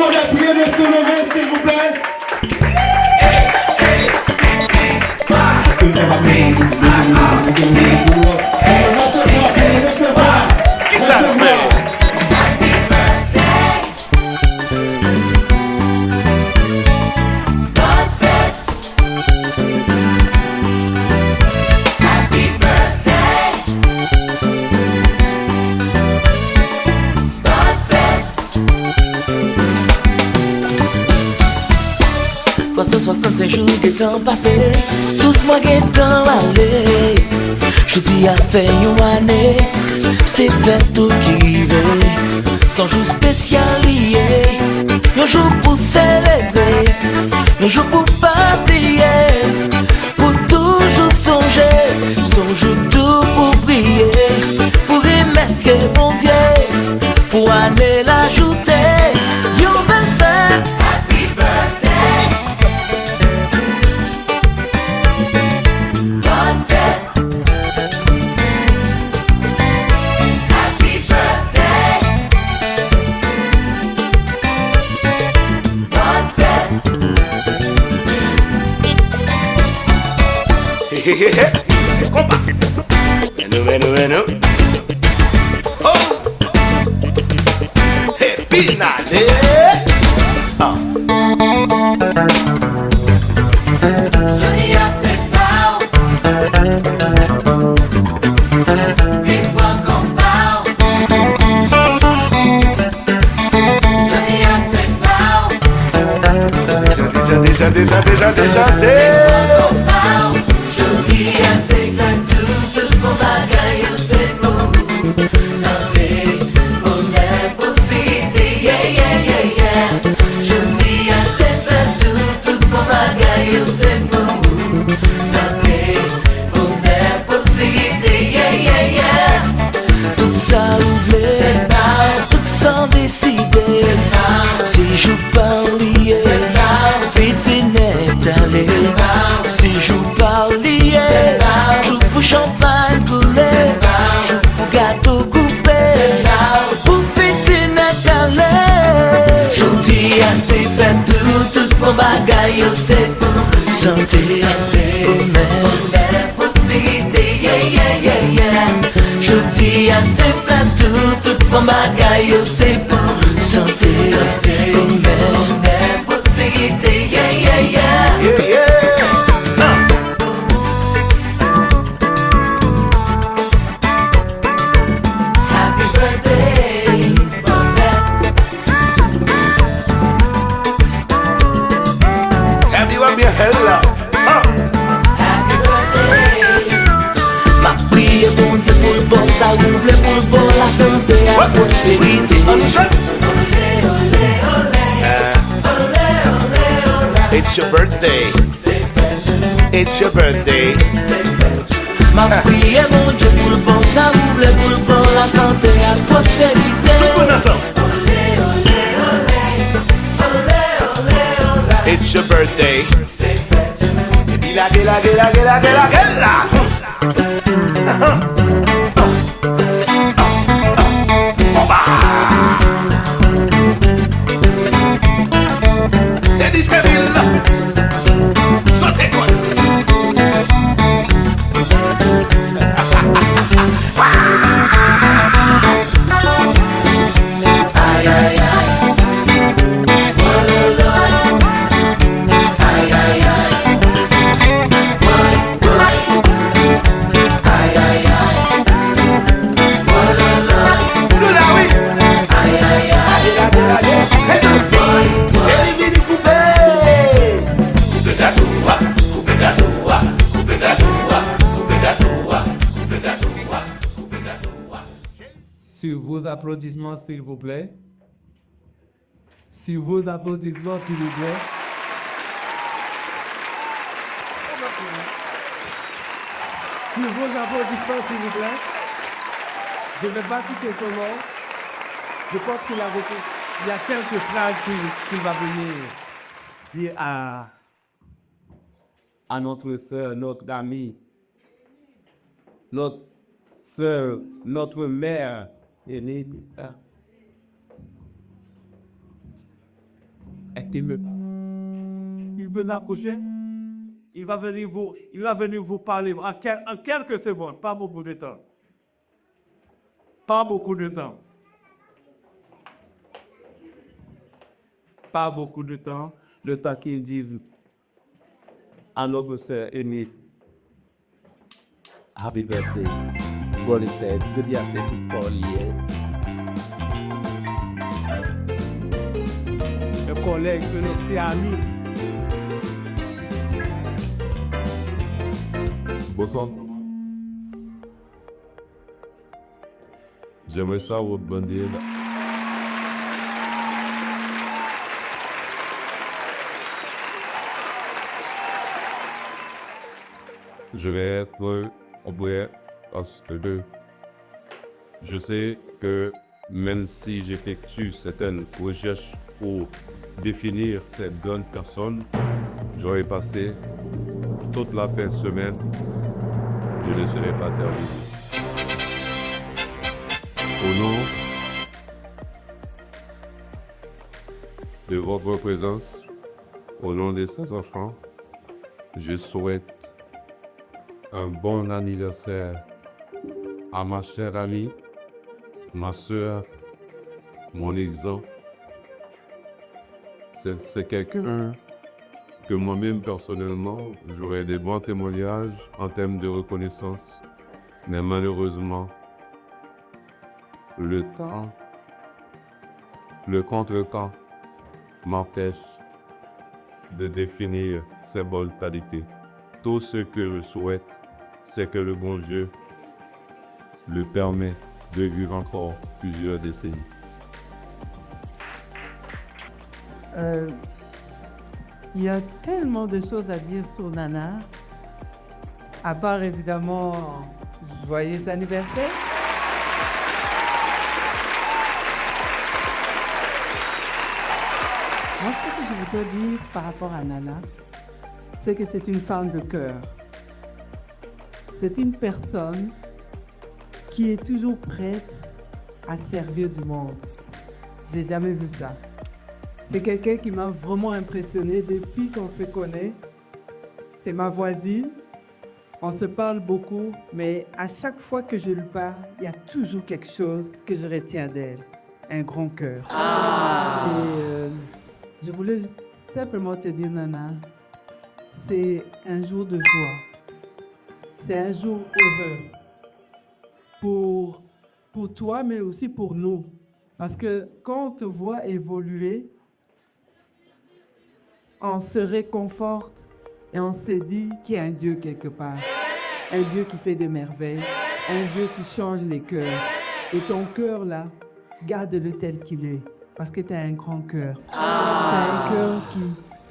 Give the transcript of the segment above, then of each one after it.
monde appuyer Monsieur Novel, s'il vous plaît. Qui ça fait? Soixante-cinq jours que temps passé, tous mois que temps allé. Je dis à faire une année, c'est fait tout qui veut. Sans jour spécial lié, un jour pour s'élever, un jour pour pas oublier, pour toujours songer, songe tout pour prier, pour remercier mon Dieu, pour aller l'ajouter. Yo belle fête, happy birthday. Bonne fête, happy birthday. Bonne fête. Compa. Bueno. Oh. Pinale. Johnny a set bow. Big one compound. Johnny a set bow. Chante. Johnny a set tout mon bagage c'est bon. Santé, bonheur, prospérité, yeah. Johnny a set tout mon bagage c'est bon. Santé, bonheur, prospérité, yeah. Tout ça ouvert, tout sans décider. Si je parlais, fête net aller. Si je parlais, je pour champagne couler, je pour gâteau coupé, pour fête net aller. Je dis assez fait tout mon bagaille c'est pour santé, bonheur, prospérité, yeah. Je dis assez fait tout mon bagaille c'est pour santé, bonheur, prospérité, yeah. Happy birthday, bonne fête. Everyone be hella. Happy birthday. Ma prière bon Dieu pour le bon, ça ouvre pour le bon, la santé, la prospérité. It's your birthday. It's your birthday. Ma prière mon Dieu pour le bon, ça ouvre pour le bon, la santé, la prospérité. Tout le monde ensemble. It's your birthday. Baby, la. Ladies, sautez quoi. Aïe aïe aïe. Sur vos applaudissements, s'il vous plaît. Sur vos applaudissements, s'il vous plaît. Sur vos applaudissements, s'il vous plaît. Je ne vais pas citer son nom. Je pense qu'il y a quelques phrases qu'il va venir dire à notre sœur, notre amie, notre sœur, notre mère aînée. Et il veut l'approcher. Il va venir vous parler en quelques secondes, pas beaucoup de temps. Pas beaucoup de temps. Pas beaucoup de temps. Le temps qu'il dise à notre sœur aînée, Happy birthday. Bonne fête. Good day, c'est Paul hier. Le collègue de notre ami. Bonsoir. J'aimerais ça vous demander. Je vais être obligé parce que je sais que même si j'effectue certaines recherches pour définir cette bonne personne, j'aurais passé toute la fin de semaine, je ne serai pas terminé. Au nom de votre présence, au nom de ces enfants, je souhaite un bon anniversaire à ma chère amie, ma soeur, mon exemple. C'est quelqu'un que moi-même personnellement, j'aurais des bons témoignages en termes de reconnaissance. Mais malheureusement, le temps, le contre-temps m'empêche de définir ces bonnes qualités. Tout ce que je souhaite, c'est que le bon Dieu le permet de vivre encore plusieurs décennies. Il y a tellement de choses à dire sur Nana, à part évidemment joyeux anniversaire. Moi, ce que je voudrais dire par rapport à Nana, c'est que c'est une femme de cœur. C'est une personne qui est toujours prête à servir du monde. J'ai jamais vu ça. C'est quelqu'un qui m'a vraiment impressionné depuis qu'on se connaît. C'est ma voisine. On se parle beaucoup, mais à chaque fois que je lui parle, il y a toujours quelque chose que je retiens d'elle. Un grand cœur. Et je voulais simplement te dire, Nana, c'est un jour de joie. C'est un jour heureux. Pour toi, mais aussi pour nous. Parce que quand on te voit évoluer, on se réconforte et on se dit qu'il y a un Dieu quelque part. Un Dieu qui fait des merveilles, un Dieu qui change les cœurs. Et ton cœur là, garde-le tel qu'il est. Parce que tu as un grand cœur. Tu as un cœur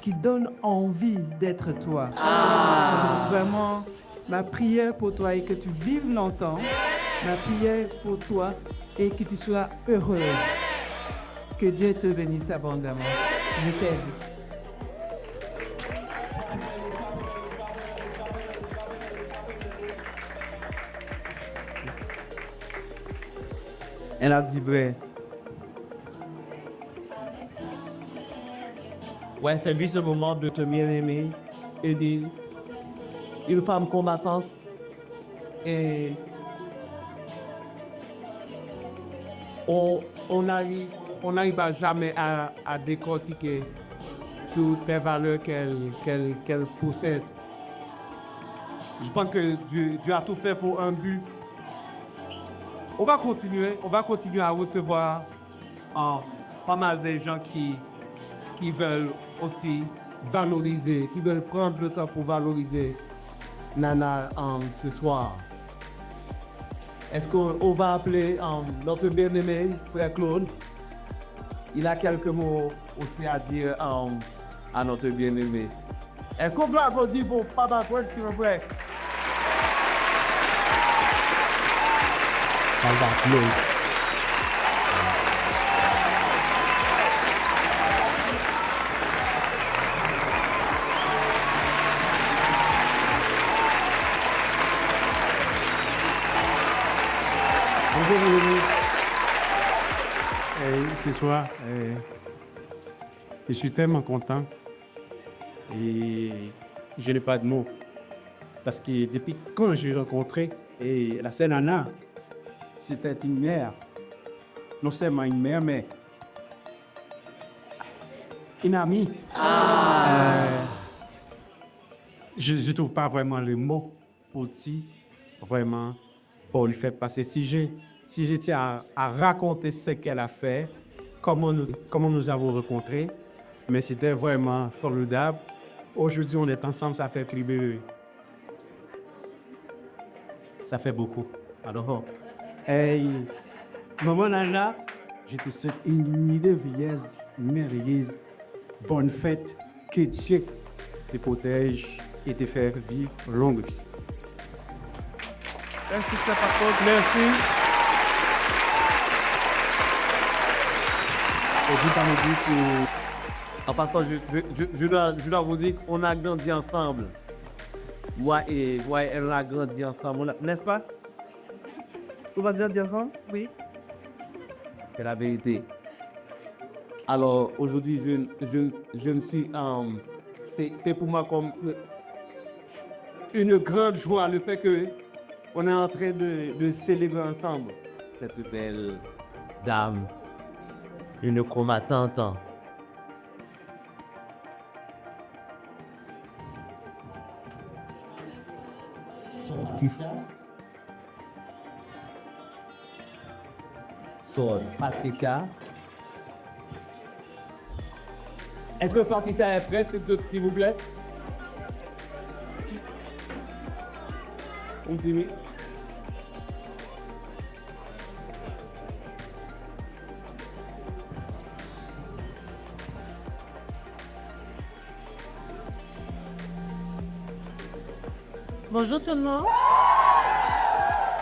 qui donne envie d'être toi. Donc, vraiment, ma prière pour toi est que tu vives longtemps. Ma prière pour toi est que tu sois heureuse. Que Dieu te bénisse abondamment. Je t'aime. Elle a dit vrai. Ouais, c'est lui ce moment de te bien aimer et dire une femme combattante et on n'arrive jamais à décortiquer toutes les valeurs qu'elle possède. Je pense que Dieu a tout fait pour un but. On va continuer à recevoir pas mal de gens qui veulent aussi valoriser, qui veulent prendre le temps pour valoriser Nana ce soir. Est-ce qu'on va appeler notre bien-aimé, frère Claude? Il a quelques mots aussi à dire à notre bien-aimé. Est-ce qu'on peut applaudir pour Papa Claude, s'il vous plaît? Papa Claude. Bonjour, ce soir, Je suis tellement content et je n'ai pas de mots. Parce que depuis quand je l'ai rencontrée, et la sœur Nana, c'était une mère. Non seulement une mère, mais une amie. Je ne trouve pas vraiment le mot pour dire vraiment pour lui faire passer. Si je tiens à raconter ce qu'elle a fait, comment nous avons rencontrés, mais c'était vraiment formidable. Aujourd'hui, on est ensemble, ça fait ça fait beaucoup. Alors, hey, maman Nana, je te souhaite une merveilleuse, merveilleuse bonne fête. Que Dieu te protège et te faire vivre longue vie. Merci, Père Paco. Merci. Et dis pas nous dire que En passant, je dois vous dire qu'on a grandi ensemble. Moi et elle, on a grandi ensemble, n'est-ce pas? Vous va dire ensemble? Oui. C'est la vérité. Alors, aujourd'hui, je me suis... c'est pour moi comme une grande joie le fait qu'on est en train de célébrer ensemble cette belle dame, une combattante. Son Patricia. Est-ce que Fatissa est prêt, s'il vous plaît? On dit oui. Bonjour tout le monde.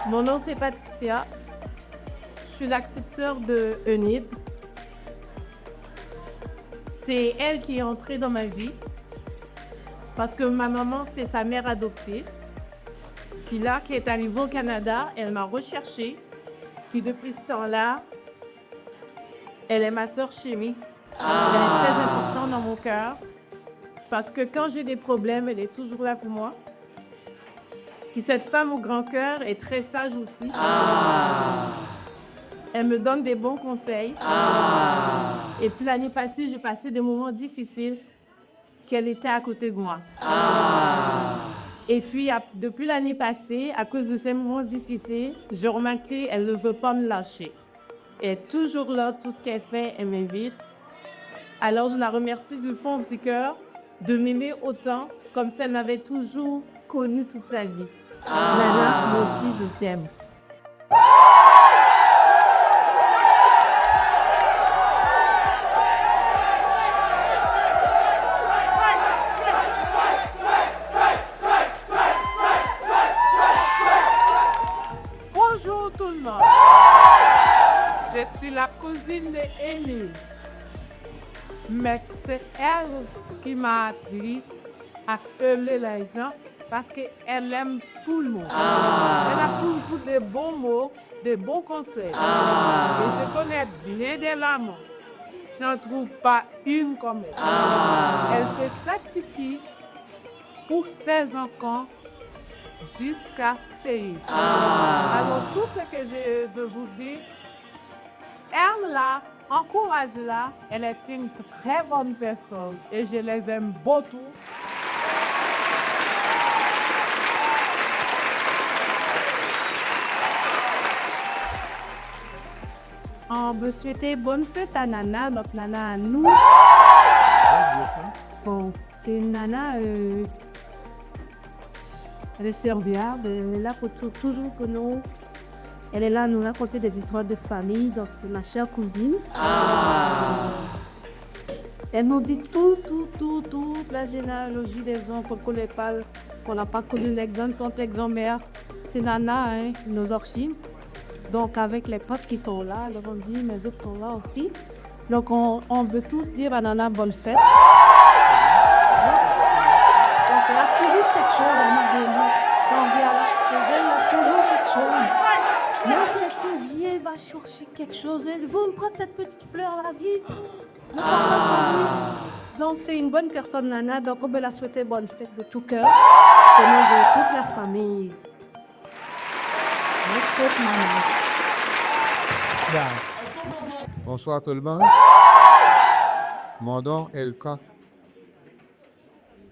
Mon nom c'est Patricia. Je suis la petite sœur de Enid. C'est elle qui est entrée dans ma vie parce que ma maman c'est sa mère adoptive. Puis là, qui est arrivée au Canada, elle m'a recherchée. Puis depuis ce temps-là, elle est ma sœur chérie. Elle est très importante dans mon cœur parce que quand j'ai des problèmes, elle est toujours là pour moi. Puis cette femme au grand cœur est très sage aussi. Elle me donne des bons conseils. Et puis l'année passée, j'ai passé des moments difficiles qu'elle était à côté de moi. Et puis depuis l'année passée, à cause de ces moments difficiles, j'ai remarqué qu'elle ne veut pas me lâcher. Elle est toujours là, tout ce qu'elle fait, elle m'invite. Alors je la remercie du fond du cœur de m'aimer autant, comme si elle m'avait toujours connue toute sa vie. Nana, moi aussi, je t'aime. Bonjour tout le monde. Je suis la cousine d'Élie. Mais c'est elle qui m'a appris à aimer les gens parce qu'elle aime tout le monde. Elle a toujours des bons mots, des bons conseils. Et je connais bien des lames. Je n'en trouve pas une comme elle. Elle se sacrifie pour ses enfants jusqu'à ses. Alors tout ce que j'ai de vous dire, aime-la, encourage-la. Elle est une très bonne personne et je les aime beaucoup. On veut souhaiter bonne fête à Nana, notre Nana à nous. Bon, c'est une Nana, elle est serviable, elle est là pour toujours pour nous. Elle est là à nous raconter des histoires de famille, donc c'est ma chère cousine. Elle nous dit toute la généalogie des gens qu'on ne connaît pas, qu'on n'a pas connu, les grands-tantes, les grands-mères. C'est Nana, hein, nos archives. Donc, avec les potes qui sont là, alors on dit, mes autres sont là aussi. Donc, on veut tous dire à Nana bonne fête. Donc, elle a toujours quelque chose à nous donner. Quand on vient là chez elle, il y a toujours quelque chose. Mais c'est très bien, va chercher quelque chose. Elle veut me prendre cette petite fleur, la vie. Nous parlons sans lui. Donc, c'est une bonne personne, Nana. Donc, on peut la souhaiter bonne fête de tout cœur. Au nom de toute la famille. Bonne fête, Nana. Bonsoir tout le monde. Mon nom est Elka.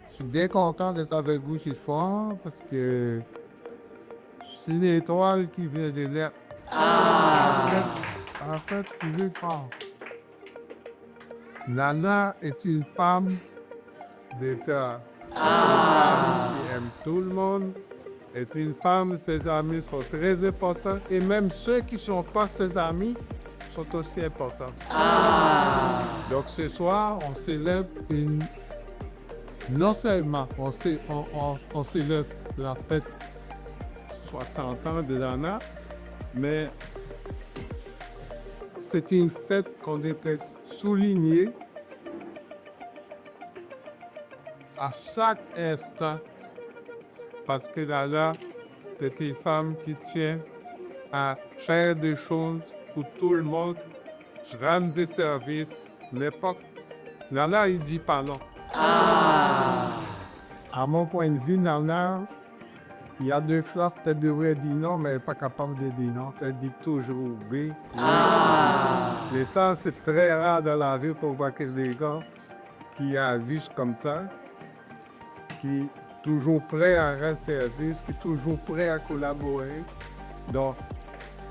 Je suis bien content d'être avec vous ce soir parce que je suis une étoile qui vient de l'être. En fait, je veux croire. Nana est une femme de cœur. Une femme qui aime tout le monde. Est une femme, ses amis sont très importants. Et même ceux qui ne sont pas ses amis sont aussi importants. Donc ce soir, on célèbre non seulement on célèbre la fête 60 ans de Nana, mais c'est une fête qu'on devrait souligner à chaque instant parce que Nana, c'est une femme qui tient à faire des choses pour tout le monde, rendre des services, n'importe. Nana, il dit pas non. À mon point de vue, Nana, il y a deux phrases qu'elle devrait dire non, mais elle n'est pas capable de dire non. Elle dit toujours oui. Mais ça, c'est très rare dans la vie pour voir que des gars qui agissent comme ça, qui sont toujours prêts à rendre service, qui sont toujours prêts à collaborer. Donc,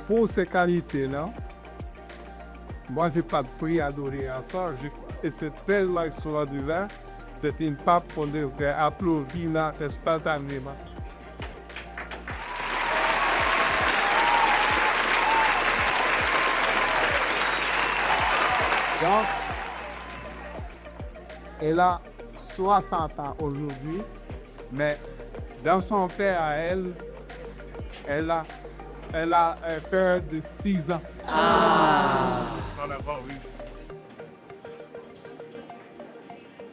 pour ces qualités-là, moi, je n'ai pas de prix à donner à ça. Et c'est tellement extraordinaire. C'est une pape qu'on devrait applaudir là, spontanément. Donc, elle a 60 ans aujourd'hui, mais dans son père à elle, elle a un père de 6 ans.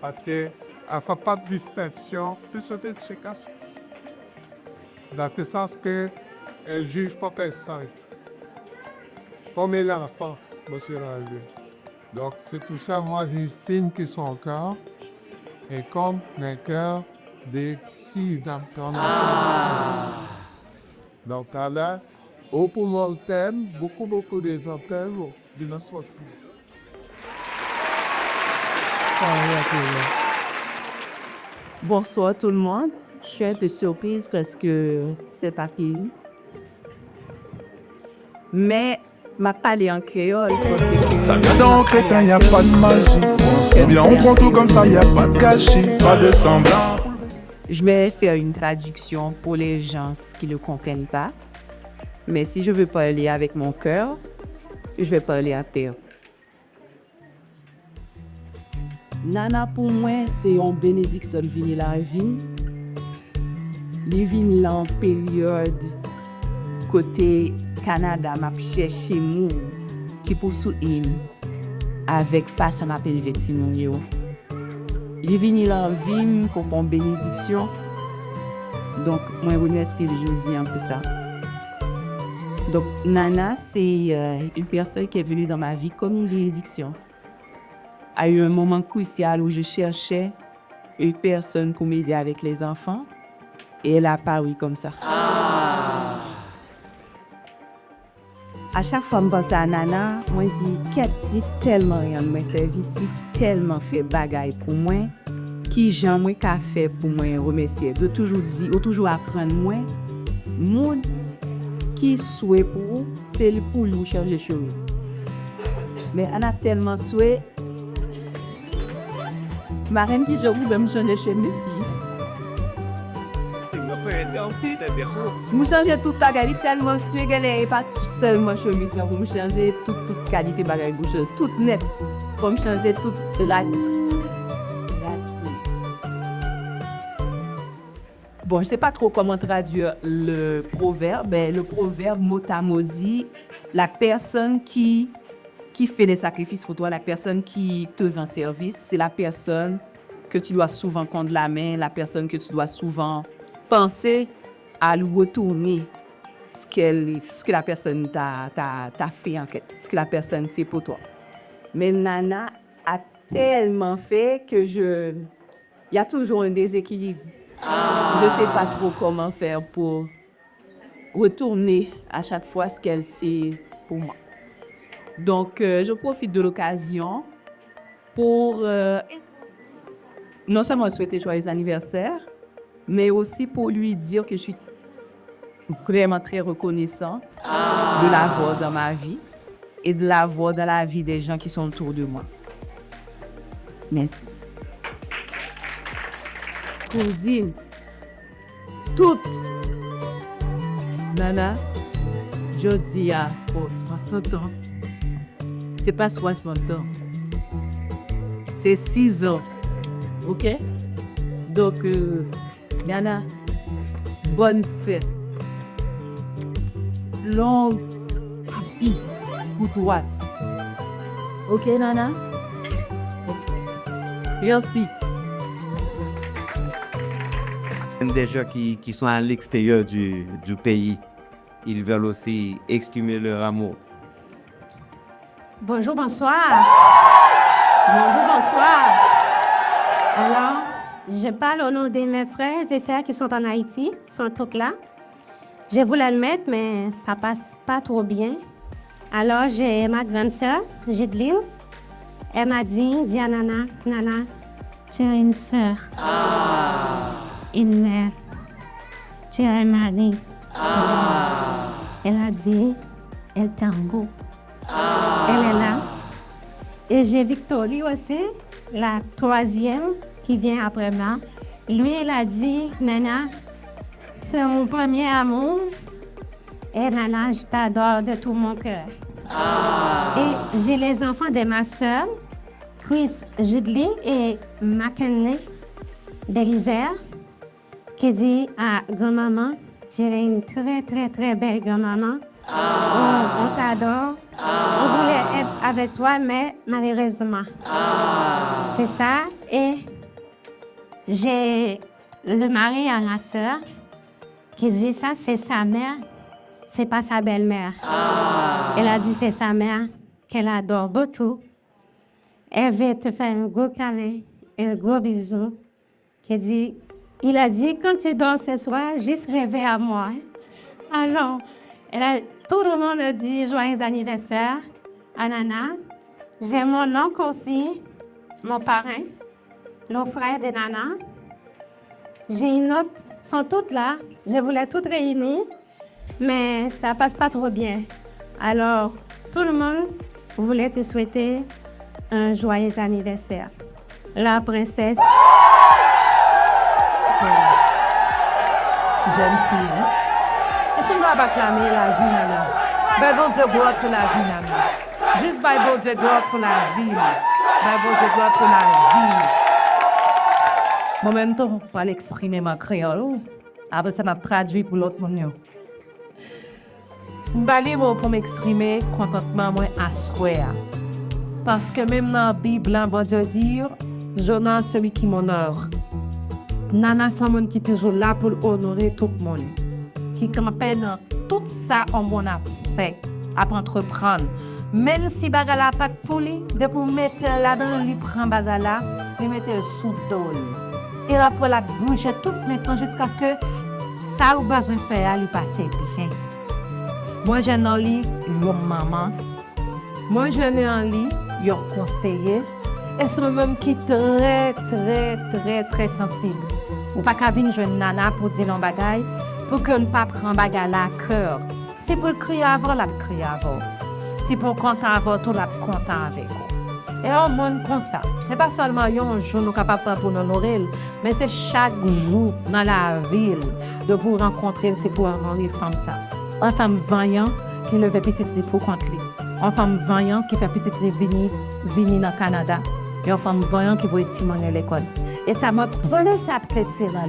Parce qu'elle ne fait pas de distinction de ce de ses castes. Dans le sens qu'elle ne juge pas personne. Comme l'enfant, monsieur Rangé. Donc, c'est tout ça, moi, je signe que son cœur est comme un cœur de 6 ans. Donc, là, au pouvoir le thème, beaucoup de gens t'aiment, de la société. Bonsoir tout le monde. Je suis un peu surprise parce que c'est à Paris. Mais m'a parlé en créole parce que... Ça vient dans crétin, y a pas de magie. On vient, on prend tout comme ça, y a pas de gâchis, pas de semblant. Je vais faire une traduction pour les gens qui ne comprennent pas. Mais si je veux parler avec mon cœur, je vais parler à terre. Nana pour moi, c'est une bénédiction de venir la vie. Les vignes en période côté Canada, m'a cherché moun qui pour soutenir avec façon m'a vêtir moun yo. Les vignes en vie pour une bénédiction. Donc moi remercie les jeudi un peu ça. Donc Nana, c'est une personne qui est venue dans ma vie comme une bénédiction. A eu un moment crucial où je cherchais une personne pour m'aider avec les enfants et elle a apparu comme ça. À chaque fois que je pense à Nana, je me dis qu'elle est tellement rien de mon service, tellement fait bagaille pour moi, qui j'aimerais qu'elle fait pour moi remercier. De toujours dire, ou toujours apprendre moi, monde qui souhaite pour c'est pour lui changer les choses. Mais on a tellement souhait. Ma reine qui j'avoue va me changer chez Messi. Je change toute bagage tellement souhait qu'elle n'est pas seulement chemise pour me changer toute qualité bagage bouche toute net pour me changer toute là-dessus. Bon, je sais pas trop comment traduire le proverbe, mais le proverbe mot à mot dit la personne qui fait des sacrifices pour toi, la personne qui te rend service, c'est la personne que tu dois souvent prendre la main, la personne que tu dois souvent penser à lui retourner ce que la personne t'a fait en fait, ce que la personne fait pour toi. Mais Nana a tellement fait que il y a toujours un déséquilibre. Je ne sais pas trop comment faire pour retourner à chaque fois ce qu'elle fait pour moi. Donc, je profite de l'occasion pour non seulement souhaiter joyeux anniversaire, mais aussi pour lui dire que je suis vraiment très reconnaissante de l'avoir dans ma vie et de l'avoir dans la vie des gens qui sont autour de moi. Merci. Cousine, toutes. Nana, je dis à 60 ans. C'est pas 60 ans. C'est 6 ans. OK? Donc, Nana, bonne fête. Longue vie pour toi. OK, Nana? Merci. Des gens qui sont à l'extérieur du pays, ils veulent aussi exprimer leur amour. Bonjour, bonsoir. Bonjour, bonsoir. Alors, je parle au nom de mes frères et sœurs qui sont en Haïti, sont tous là. Je voulais le mettre, mais ça passe pas trop bien. Alors, j'ai ma grande sœur, Gidline. Elle m'a dit à Nana, Nana, tu as une sœur. Une mère. Tu as un mari. Elle a dit, elle t'aime beaucoup. Elle est là. Et j'ai Victorie aussi, la troisième qui vient après moi. Lui, il a dit, Nana, c'est mon premier amour. Et Nana, je t'adore de tout mon cœur. Et j'ai les enfants de ma soeur, Chris Judley et McKinley Belizer, qui dit à grand-maman, tu es une très, très, très belle grand-maman. On t'adore. On voulait être avec toi, mais malheureusement. C'est ça. Et j'ai le mari à ma soeur qui dit ça, c'est sa mère, c'est pas sa belle-mère. Elle a dit c'est sa mère qu'elle adore beaucoup. Elle veut te faire un gros câlin et un gros bisou. Il a dit, quand tu dors ce soir, juste rêver à moi. Alors, tout le monde a dit joyeux anniversaire à Nana. J'ai mon oncle aussi, mon parrain, le frère de Nana. J'ai une autre, sont toutes là. Je voulais toutes réunir, mais ça passe pas trop bien. Alors, tout le monde voulait te souhaiter un joyeux anniversaire. La princesse. Jeune fille, hein? Est-ce qu'on va acclamer la vie, Nana? Ben, bon Dieu, gloire pour la vie, Nana. Juste, ben, bon Dieu, gloire pour la vie. Ben, bon Dieu, gloire pour la vie. Moi-même, je vais l'exprimer ma créole. Après, ça m'a traduit pour l'autre monde. Je vais pour m'exprimer contentement moi à souhait. Parce que même dans la Bible, on va dire, j'honore celui qui m'honore. Nana, c'est un monde qui est toujours là pour honorer tout le monde. Qui campagne dans tout ça en mon a fait, à entreprendre. Même si bagala pas de folie, de pour mettre là-dedans, il prend bagala, il met sous dol. Et après la bouche tout maintenant jusqu'à ce que ça ou besoin de faire, il passe bien. Moi, j'ai un lit, une maman. Moi, j'ai un lit, un conseiller. Et c'est un homme qui est très, très, très, très sensible. Ou pas qu'à venir jouer une nana pour dire un bagaille, pour que ne pas prendre bagaille à cœur. C'est pour le crier avant, la crier avant. C'est pour content avant, tout la content avec vous. Et on monde comme ça. C'est pas seulement un jour nous capables pour nous honorer, mais c'est chaque jour dans la ville de vous rencontrer, c'est pour honorer femme ça. Une femme vaillante qui lève petite pour contre lui. Une femme vaillante qui fait petite venir dans le Canada. Et une femme vaillante qui va étimonner l'école. Et ça m'a volé sa pressée là.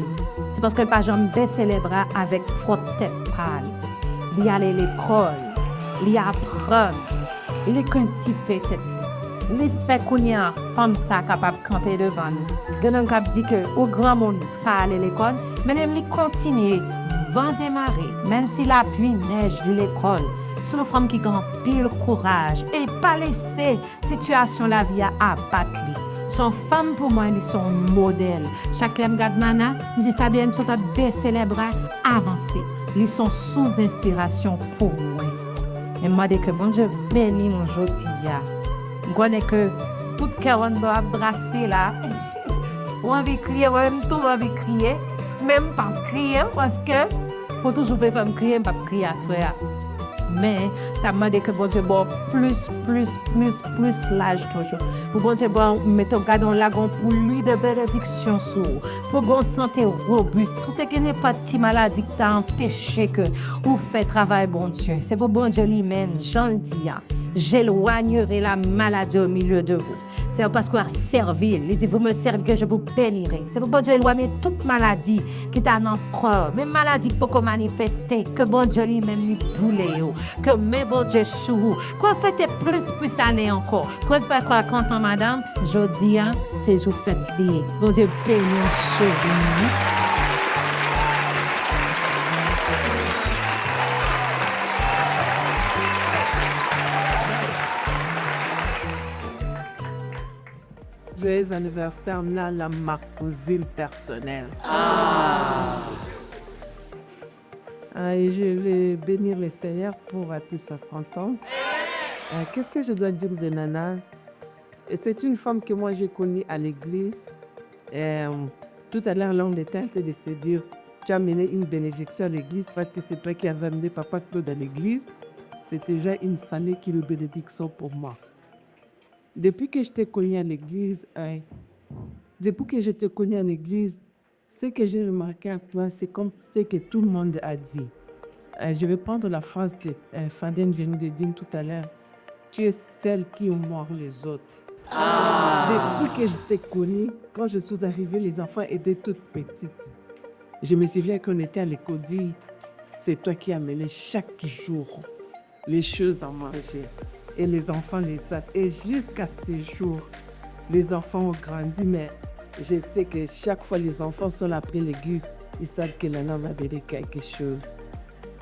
C'est parce que le pajam baissait les bras avec frotte tête pâle. Il y allait à l'école, il y apprendre, il est qu'un petit petit. Il fait qu'on y a une femme ça capable de canter devant nous. Il y a un qui dit que au grand monde pas aller à l'école, mais il continue, vents et marées, même si la pluie neige de l'école, C'est une femme qui a pile courage et pas laisser situation la vie à abattre. Son femme pour moi, elle est son modèle. Chaque fois que je regarde Nana, je dis Fabienne, sont à baisser les bras, avancer. Ils sont source d'inspiration pour moi. Et moi, dès que bon Dieu bénit mon jodia, je connais que tout cœur on doit brasser là. On a envie de crier, on a tout envie de crier, même pas crier parce que pour toujours faire femme crier, pas crier à soi. Mais ça m'a dit que bon Dieu bon plus l'âge toujours. Pour bon Dieu bon mettre garde en lagon pour lui de bénédiction sur. Pour bonne santé robuste, tout ce qui n'est pas de maladie qui t'a empêché que vous faites travail bon Dieu. C'est pour bon Dieu lui-même, gentil. J'éloignerai la maladie au milieu de vous. C'est parce qu'on a servi. Il dit, vous me servez que je vous bénirai. C'est pour bon Dieu éloigner toute maladie qui t'a en corps. Même maladie qui peut manifester. Que bon Dieu lui-même lui boule. Que mes bon Dieu sous vous. Qu'on fait plus d'années encore. Qu'on fait quoi content madame? Je dis, c'est vous faites lier. Bon Dieu bénisse chez vous. Joyeux anniversaire, Nana, ma cousine personnelle. Et je vais bénir le Seigneur pour tes 60 ans. Qu'est-ce que je dois dire de Nana? C'est une femme que moi j'ai connue à l'église. Tout à l'heure, l'homme de teinte de se dire, tu as mené une bénédiction à l'église parce que c'est toi qui avais amené Papa Claude à l'église. C'était déjà une salée qui est une bénédiction pour moi. Depuis que je t'ai connue à l'église, ce que j'ai remarqué à toi, c'est comme ce que tout le monde a dit. Je vais prendre la phrase de Fabienne vient de dire tout à l'heure. Tu es celle qui honore les autres. Depuis que je t'ai connue, quand je suis arrivée, les enfants étaient toutes petites. Je me souviens qu'on était à l'école, c'est toi qui amenais chaque jour les choses à manger. Et les enfants les savent. Et jusqu'à ce jour, les enfants ont grandi, mais je sais que chaque fois les enfants sont là après l'église, ils savent que Nana va donner quelque chose.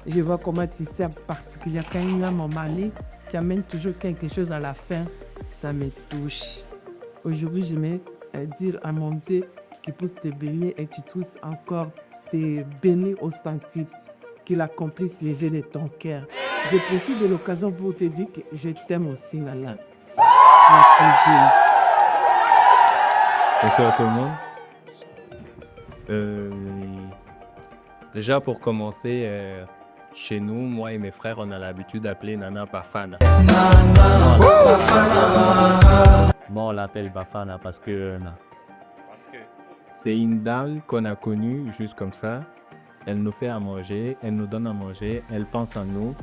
Je vois comment tu sais en particulier. Quand il y a mon mari, tu amènes toujours quelque chose à la fin. Ça me touche. Aujourd'hui, je vais dire à mon Dieu qu'il puisse te bénir et qu'il puisse encore te bénir au sentier, qu'il accomplisse les vœux de ton cœur. Je profite de l'occasion pour te dire que je t'aime aussi, Nana. Bonsoir tout le monde. Déjà pour commencer, chez nous, moi et mes frères, on a l'habitude d'appeler Nana Bafana. Moi, on l'appelle Bafana parce que c'est une dame qu'on a connue juste comme ça. Elle nous fait à manger, elle nous donne à manger, elle pense à nous.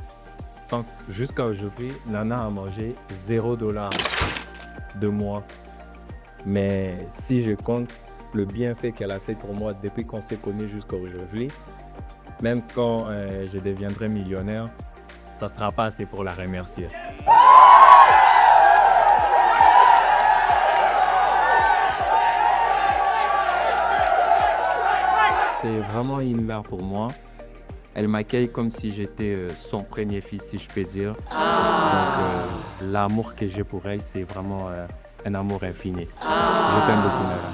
Jusqu'à aujourd'hui, Nana a mangé $0 de moi. Mais si je compte le bienfait qu'elle a fait pour moi depuis qu'on s'est connus jusqu'à aujourd'hui, même quand je deviendrai millionnaire, ça ne sera pas assez pour la remercier. C'est vraiment une mère pour moi. Elle m'accueille comme si j'étais son premier fils, si je peux dire. Donc, l'amour que j'ai pour elle, c'est vraiment un amour infini. Je t'aime beaucoup, Nana.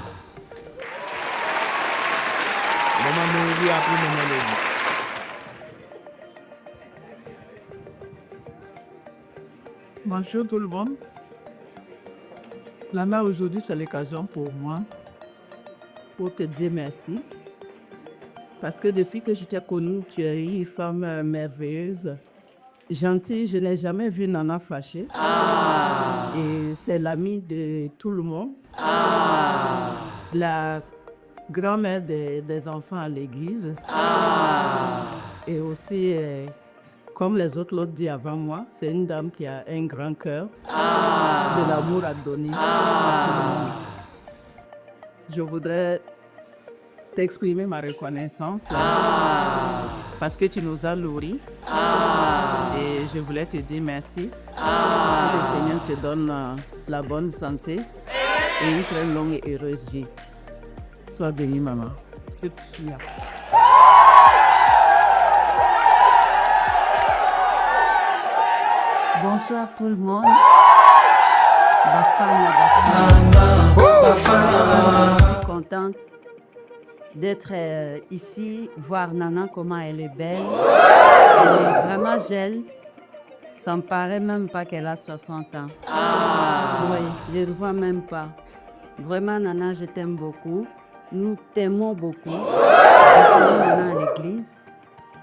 Bonjour tout le monde. Nana, aujourd'hui, c'est l'occasion pour moi pour te dire merci. Parce que depuis que je t'ai connue, tu es une femme merveilleuse, gentille. Je n'ai jamais vu Nana fâchée. Et c'est l'amie de tout le monde. La grand-mère des enfants à l'église. Et aussi, comme les autres l'ont dit avant moi, c'est une dame qui a un grand cœur, de l'amour à donner à tout le monde. Je voudrais t'exprimer ma reconnaissance parce que tu nous as nourris et je voulais te dire merci. Que le Seigneur te donne la bonne santé et une très longue et heureuse vie. Sois bénie, maman. Que tu sois. Bonsoir tout le monde. Je suis contente d'être ici, voir Nana, comment elle est belle. Elle est vraiment gel. Ça me paraît même pas qu'elle a 60 ans. Oui, je ne vois même pas. Vraiment, Nana, je t'aime beaucoup. Nous t'aimons beaucoup. Je connais Nana à l'église.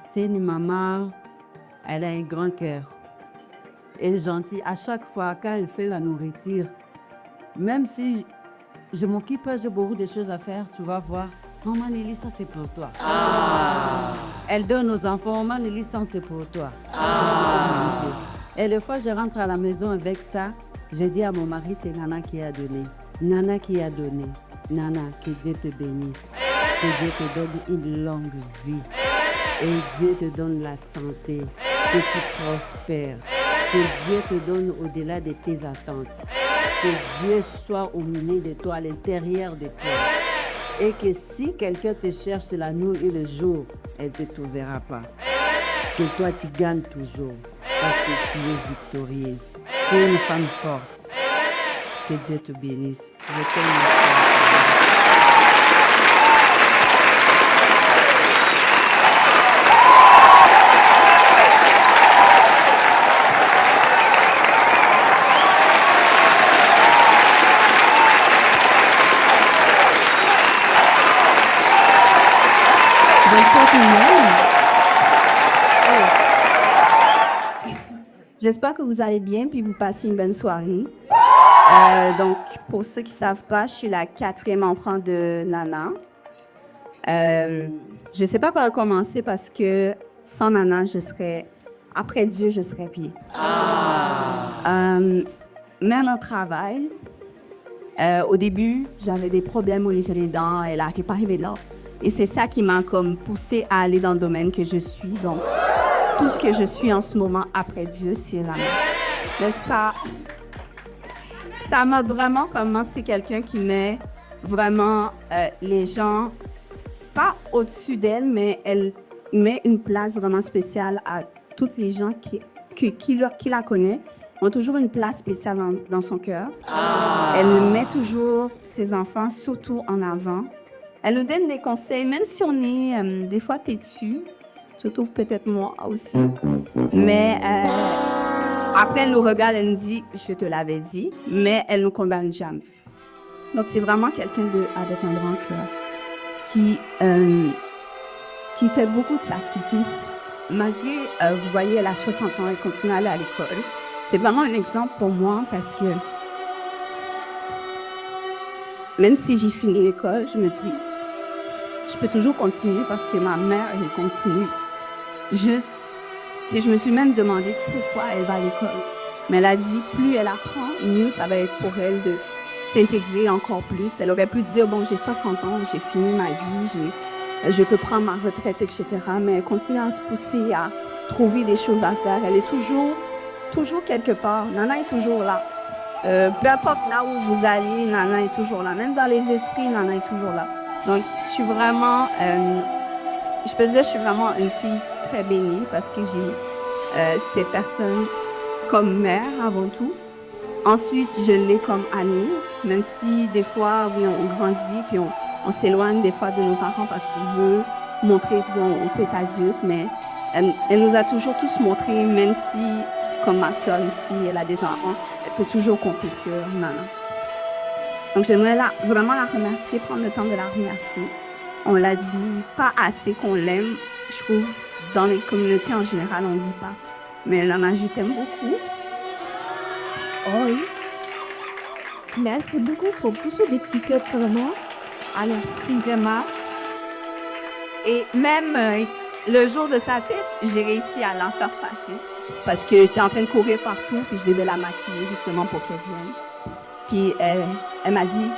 C'est une maman, elle a un grand cœur. Elle est gentille. À chaque fois, quand elle fait la nourriture, même si je m'occupe, j'ai beaucoup de choses à faire, tu vas voir. Maman Nelly, ça c'est pour toi. Elle donne aux enfants, maman Nelly, ça c'est pour toi. Et des fois, je rentre à la maison avec ça. Je dis à mon mari, c'est Nana qui a donné. Nana qui a donné. Nana, que Dieu te bénisse. Que Dieu te donne une longue vie. Et Dieu te donne la santé. Que tu prospères. Que Dieu te donne au-delà de tes attentes. Que Dieu soit au milieu de toi, à l'intérieur de toi. Et que si quelqu'un te cherche la nuit et le jour, elle ne te trouvera pas. Que toi, tu gagnes toujours. Parce que tu es victorieuse. Tu es une femme forte. Que Dieu te bénisse. Je t'aime. Bonsoir tout le monde. J'espère que vous allez bien puis vous passez une bonne soirée. Donc, pour ceux qui ne savent pas, je suis la 4e enfant de Nana. Je ne sais pas par où commencer parce que sans Nana, après Dieu, je serais pied. Même au travail, au début, j'avais des problèmes au niveau des dents. Elle n'arrivait pas arriver là. Et c'est ça qui m'a comme poussée à aller dans le domaine que je suis. Donc, tout ce que je suis en ce moment après Dieu, c'est Nana. Mais ça m'a vraiment commencé quelqu'un qui met vraiment les gens, pas au-dessus d'elle, mais elle met une place vraiment spéciale à toutes les gens qui la connaissent, ont toujours une place spéciale dans son cœur. Elle met toujours ses enfants surtout en avant. Elle nous donne des conseils, même si on est des fois têtu, surtout peut-être moi aussi. Mais après, elle nous regarde, elle nous dit « je te l'avais dit », mais elle ne nous condamne jamais. Donc, c'est vraiment quelqu'un avec un grand cœur qui fait beaucoup de sacrifices. Malgré, vous voyez, elle a 60 ans, elle continue à aller à l'école. C'est vraiment un exemple pour moi parce que même si j'ai fini l'école, je me dis je peux toujours continuer parce que ma mère, elle continue. Juste, je me suis même demandé pourquoi elle va à l'école. Mais elle a dit, plus elle apprend, mieux ça va être pour elle de s'intégrer encore plus. Elle aurait pu dire, bon, j'ai 60 ans, j'ai fini ma vie, je peux prendre ma retraite, etc. Mais elle continue à se pousser, à trouver des choses à faire. Elle est toujours quelque part. Nana est toujours là. Peu importe là où vous allez, Nana est toujours là. Même dans les esprits, Nana est toujours là. Donc, je suis vraiment, je peux dire, je suis vraiment une fille très bénie parce que j'ai ces personnes comme mère avant tout. Ensuite, je l'ai comme amie, même si des fois, oui, on grandit puis on s'éloigne des fois de nos parents parce qu'on veut montrer qu'on peut être adulte, mais elle nous a toujours tous montré, même si, comme ma soeur ici, elle a des enfants, elle peut toujours compter sur Nana. Donc, j'aimerais vraiment la remercier, prendre le temps de la remercier. On l'a dit pas assez qu'on l'aime. Je trouve, dans les communautés en général, on ne dit pas. Mais Nana, je t'aime beaucoup. Oh oui. Merci beaucoup pour pousser des petits cœurs pour moi. Alors, c'est vraiment. Et même le jour de sa fête, j'ai réussi à l'en faire fâcher. Parce que j'étais en train de courir partout, puis je devais la maquiller justement pour qu'elle vienne. Puis elle m'a dit,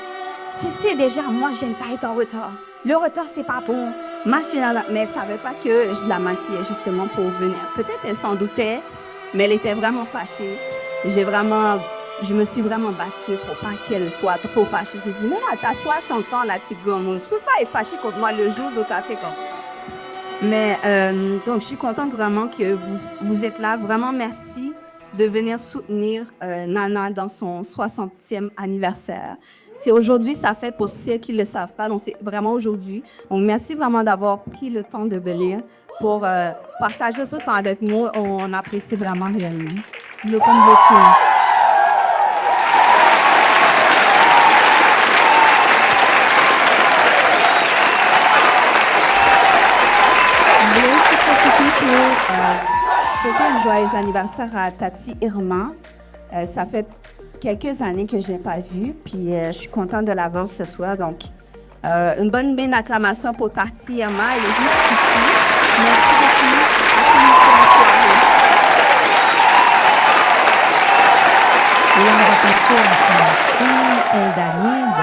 tu sais déjà, moi, j'aime pas être en retard. Le retard, c'est pas bon. Mais elle ne savait pas que je la maquillais justement pour venir. Peut-être elle s'en doutait, mais elle était vraiment fâchée. Je me suis vraiment battue pour pas qu'elle soit trop fâchée. J'ai dit, mais là, t'as 60 ans, la petite gomme. Tu peux pas être fâchée contre moi le jour de ta fête. Mais donc, je suis contente vraiment que vous êtes là. Vraiment, merci de venir soutenir Nana dans son 60e anniversaire. C'est aujourd'hui, ça fait pour ceux qui ne le savent pas, donc c'est vraiment aujourd'hui. Donc merci vraiment d'avoir pris le temps de venir pour partager ce temps avec nous. On apprécie vraiment réellement. Je le compte beaucoup. Je voulais aussi profiter pour souhaiter un joyeux anniversaire à Tati Irma. Ça fait quelques années que je n'ai pas vu, puis je suis contente de l'avance ce soir. Donc, une bonne acclamation pour Tati Irma. Elle est juste ici. Merci beaucoup. À tout le monde pour la soirée. Et on va passer à sa fille, Eldanide.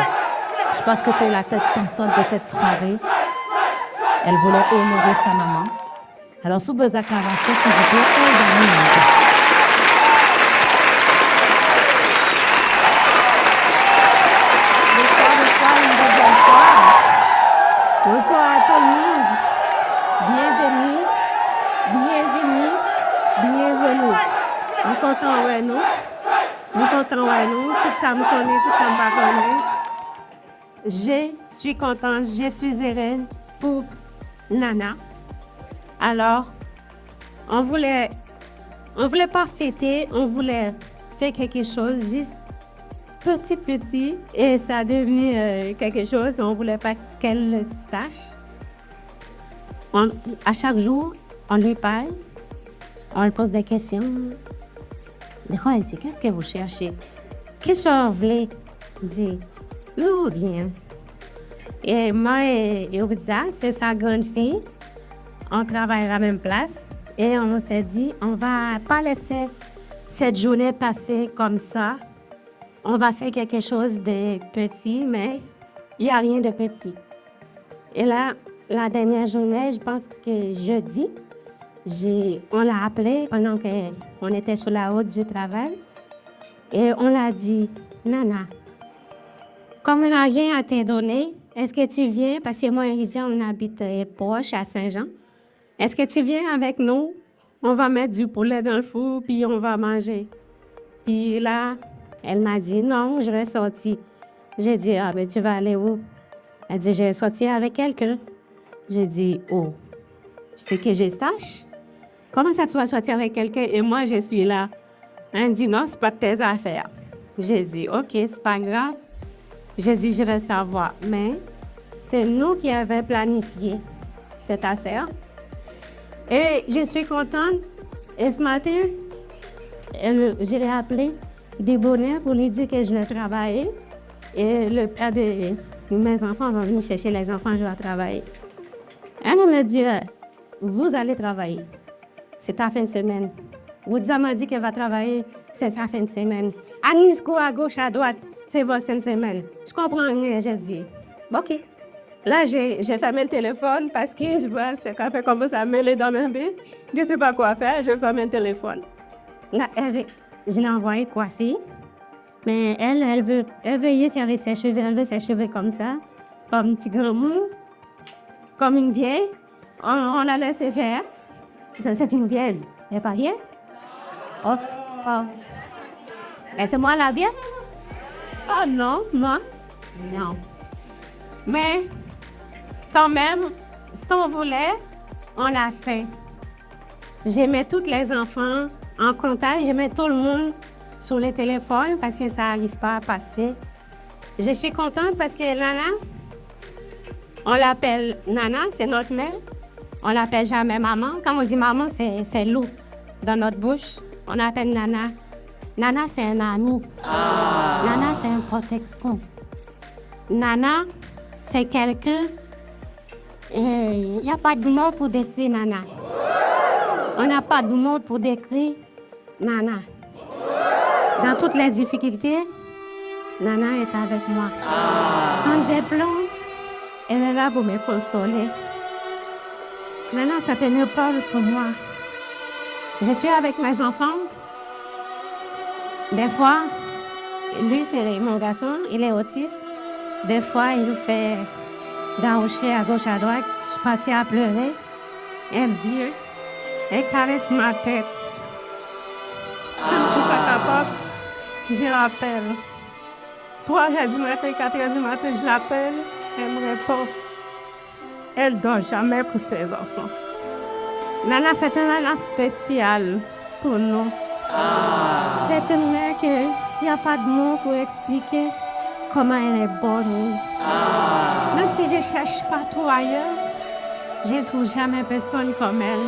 Je pense que c'est la tête pensante de cette soirée. Elle voulait honorer sa maman. Alors, sous vos acclamations, s'il vous plaît, Eldanide. Bonsoir, une deuxième fois. Bonsoir à tout le monde. Bienvenue, bienvenue, bienvenue. Nous comptons ouais nous. Nous comptons ouais nous. Tout ça me connaît, tout ça me pas connaît. Je suis contente, je suis heureuse pour Nana. Alors, on voulait pas fêter, on voulait faire quelque chose juste petit, et ça a devenu quelque chose. On ne voulait pas qu'elle le sache. À chaque jour, on lui parle, on lui pose des questions. Des fois, elle dit, qu'est-ce que vous cherchez? Qu'est-ce que vous voulez dire? Ou bien. Et moi et Obidza, c'est sa grande fille. On travaille à la même place. Et on s'est dit, on ne va pas laisser cette journée passer comme ça. On va faire quelque chose de petit, mais il n'y a rien de petit. Et là, la dernière journée, je pense que jeudi, on l'a appelé pendant qu'on était sur la route du travail. Et on l'a dit, Nana, comme on n'a rien à te donner, est-ce que tu viens? Parce que moi et Rizia, on habite proche à Saint-Jean. Est-ce que tu viens avec nous? On va mettre du poulet dans le four, puis on va manger. Puis là, elle m'a dit, non, je vais sortir. J'ai dit, ah, ben tu vas aller où? Elle dit, je vais sortir avec quelqu'un. J'ai dit, oh, il faut que je sache. Comment ça, tu vas sortir avec quelqu'un et moi, je suis là? Elle dit, non, c'est pas de tes affaires. J'ai dit, OK, c'est pas grave. J'ai dit, je vais savoir. Mais c'est nous qui avons planifié cette affaire. Et je suis contente. Et ce matin, je l'ai appelé des bonnets pour lui dire que je vais travailler. Et le père de mes enfants va venir chercher les enfants, je vais travailler. Elle me dit, vous allez travailler. C'est ta fin de semaine. Woodza m'a dit qu'elle va travailler, c'est sa fin de semaine. Anis court à gauche, à droite, c'est votre fin de semaine. Je comprends rien, j'ai dit. OK. Là, j'ai fermé le téléphone parce que je vois ce café commence à mêler dans ma baie. Je ne sais pas quoi faire, je ferme le téléphone. Là, je l'ai envoyé coiffer. Mais elle veut y faire ses cheveux. Elle veut ses cheveux comme ça, comme un petit grand mou, comme une vieille. On l'a laissé faire. C'est une vieille. Elle n'est pas vieille? Oh. Et c'est moi la vieille? Oh non, moi? Non. Mais, quand même, si on voulait, on l'a fait. J'ai mis tous les enfants en contact, j'ai mis tout le monde sur le téléphone parce que ça n'arrive pas à passer. Je suis contente parce que Nana, on l'appelle Nana, c'est notre mère. On l'appelle jamais maman. Quand on dit maman, c'est loup dans notre bouche. On l'appelle Nana. Nana, c'est un ami. Nana, c'est un protecteur. Nana, c'est quelqu'un. Il n'y a pas de mot pour décrire Nana. On n'a pas de mot pour décrire Nana. Dans toutes les difficultés, Nana est avec moi. Quand j'ai pleuré, elle est là pour me consoler. Nana, ça fait une parole pour moi. Je suis avec mes enfants. Des fois, lui, c'est mon garçon, il est autiste. Des fois, il fait d'arrocher à gauche, à droite. Je suis partie à pleurer. Elle vient, elle caresse ma tête. je l'appelle. 3h du matin, 4h du matin, je l'appelle, elle me répond. Elle dort jamais pour ses enfants. Nana, c'est un nana spécial pour nous. C'est une mère qu'il n'y a pas de mots pour expliquer comment elle est bonne. Même si je cherche partout ailleurs, je ne trouve jamais personne comme elle.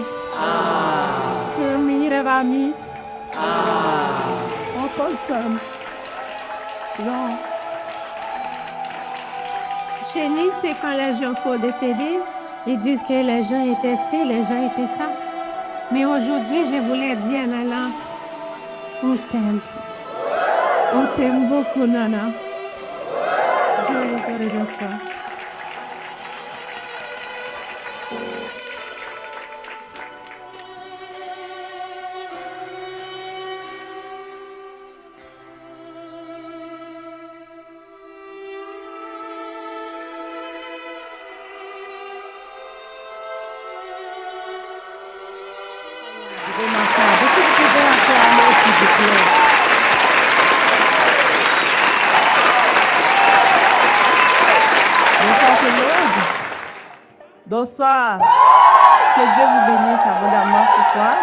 C'est une meilleure amie. On consomme. Non. Chez nous, c'est quand les gens sont décédés, ils disent que les gens étaient ci, les gens étaient ça. Mais aujourd'hui, je voulais dire, Nana, on t'aime. On t'aime beaucoup, Nana. Je veux parler de toi. Bonsoir. Que Dieu vous bénisse abondamment ce soir.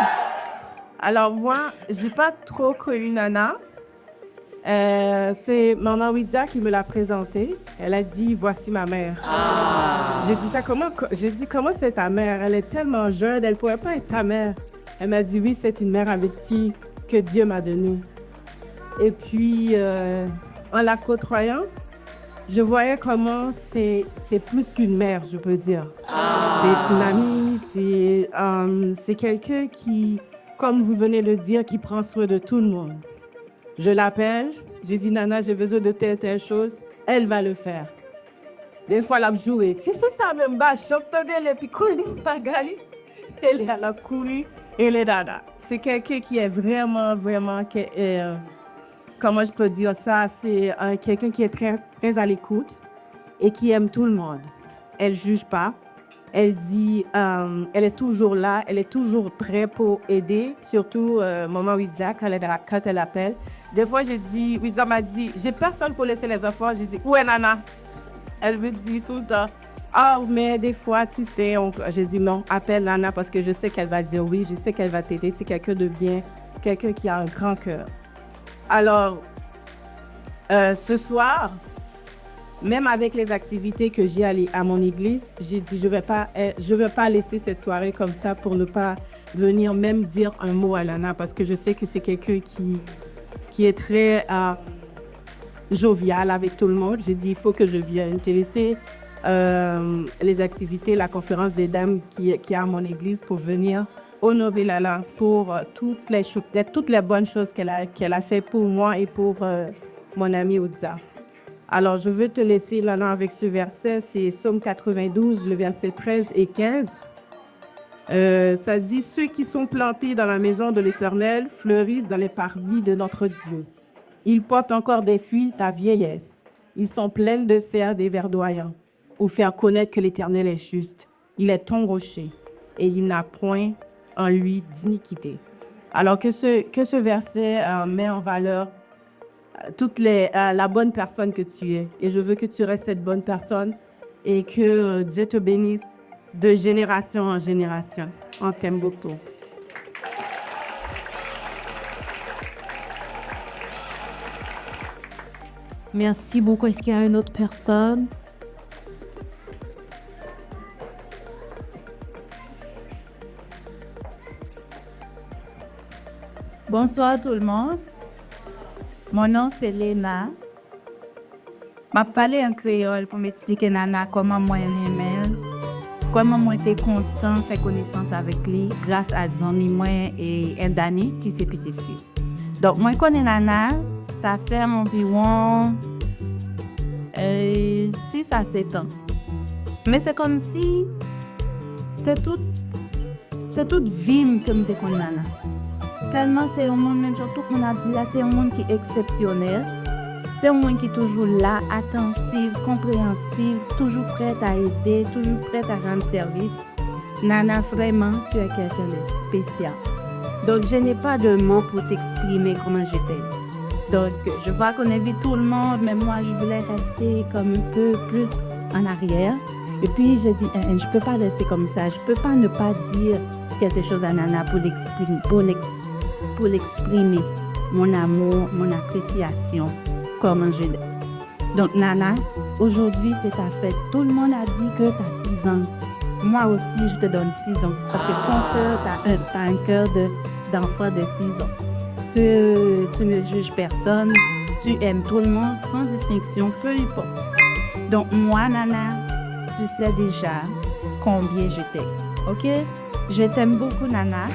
Alors moi, je n'ai pas trop connu Nana. C'est Maman Ouida qui me l'a présentée. Elle a dit, voici ma mère. J'ai dit ça, comment c'est ta mère? Elle est tellement jeune, elle ne pourrait pas être ta mère. Elle m'a dit, oui, c'est une mère adoptive que Dieu m'a donnée. Et puis, en la côtoyant, je voyais comment c'est plus qu'une mère, je peux dire. C'est une amie, c'est quelqu'un qui, comme vous venez de le dire, qui prend soin de tout le monde. Je l'appelle, j'ai dit, Nana, j'ai besoin de telle chose, elle va le faire. Des fois, elle a joué. C'est ça même, je t'entendais les picolis, pagali. Elle est à la couille, elle est dada. C'est quelqu'un qui est vraiment, comment je peux dire ça, c'est quelqu'un qui est très, très à l'écoute et qui aime tout le monde. Elle ne juge pas. Elle dit, elle est toujours là, elle est toujours prête pour aider, surtout Maman Ouida, quand elle appelle. Des fois, j'ai dit, Ouida m'a dit, j'ai personne pour laisser les enfants. J'ai dit, où est Nana? Elle me dit tout le temps, ah, mais des fois, tu sais, j'ai dit non, appelle Nana parce que je sais qu'elle va dire oui, je sais qu'elle va t'aider. C'est quelqu'un de bien, quelqu'un qui a un grand cœur. Alors, ce soir, même avec les activités que j'ai allées à mon église, j'ai dit je vais pas laisser cette soirée comme ça pour ne pas venir même dire un mot à Nana parce que je sais que c'est quelqu'un qui est très jovial avec tout le monde. J'ai dit il faut que je vienne te laisser les activités, la conférence des dames qui est à mon église pour venir honorer Nana pour toutes les bonnes choses qu'elle a fait pour moi et pour mon amie Ouida. Alors, je veux te laisser Nana avec ce verset, c'est Psaume 92, le verset 13 et 15. Ça dit, ceux qui sont plantés dans la maison de l'Éternel fleurissent dans les parvis de notre Dieu. Ils portent encore des fruits ta vieillesse. Ils sont pleins de cerfs des verdoyants, pour faire connaître que l'Éternel est juste. Il est ton rocher et il n'a point en lui d'iniquité. Alors que ce verset met en valeur la bonne personne que tu es. Et je veux que tu restes cette bonne personne et que Dieu te bénisse de génération en génération. On t'aime beaucoup. Merci beaucoup. Est-ce qu'il y a une autre personne? Bonsoir tout le monde. Mon nom c'est Léna. Je parlé en créole pour m'expliquer Nana comment moi j'aime, comment moi j'étais content de faire connaissance avec lui grâce à Zoni moi et Dani qui s'est pissé. Donc moi je connais Nana, ça fait environ 6 à 7 ans. Mais c'est comme si c'est toute vie que je connais Nana. Tellement c'est un monde, même surtout qu'on a dit là, c'est un monde qui est exceptionnel. C'est un monde qui est toujours là, attentif, compréhensif, toujours prêt à aider, toujours prêt à rendre service. Nana, vraiment, tu es quelqu'un de spécial. Donc, je n'ai pas de mots pour t'exprimer comment je t'aime. Donc, je vois qu'on invite tout le monde, mais moi, je voulais rester comme un peu plus en arrière. Et puis, j'ai dit, je peux pas laisser comme ça. Je peux pas ne pas dire quelque chose à Nana pour l'exprimer mon amour, mon appréciation, comment je l'aime. Donc, Nana, aujourd'hui, c'est ta fête. Tout le monde a dit que tu as 6 ans. Moi aussi, je te donne 6 ans. Parce que ton cœur, tu as un cœur d'enfant de 6 ans. Tu ne juges personne. Tu aimes tout le monde sans distinction, peu importe. Donc, moi, Nana, tu sais déjà combien je t'aime. OK? Je t'aime beaucoup, Nana.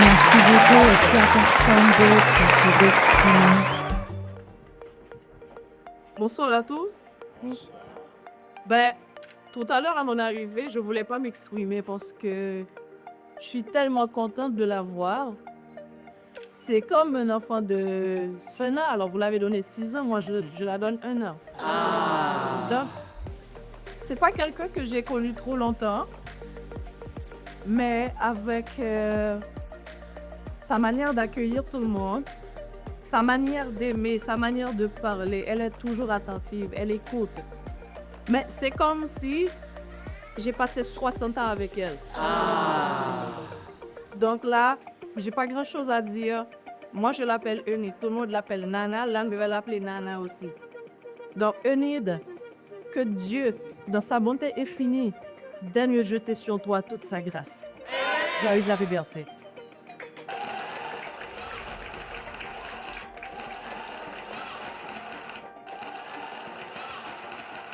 Merci beaucoup. Est-ce qu'il y a personne d'autre qui veut exprimer? Bonsoir à tous. Ben, tout à l'heure à mon arrivée, je voulais pas m'exprimer parce que je suis tellement contente de la voir. C'est comme un enfant de 1 an. Alors, vous l'avez donné 6 ans, moi, je la donne 1 an. Donc, c'est pas quelqu'un que j'ai connu trop longtemps, mais avec sa manière d'accueillir tout le monde, sa manière d'aimer, sa manière de parler, elle est toujours attentive, elle écoute. Mais c'est comme si j'ai passé 60 ans avec elle. Donc là, j'ai pas grand-chose à dire. Moi, je l'appelle Eunide. Tout le monde l'appelle Nana. L'âne va l'appeler Nana aussi. Donc, Eunide, que Dieu, dans sa bonté infinie, daigne jeter sur toi toute sa grâce. Joyeux anniversaire.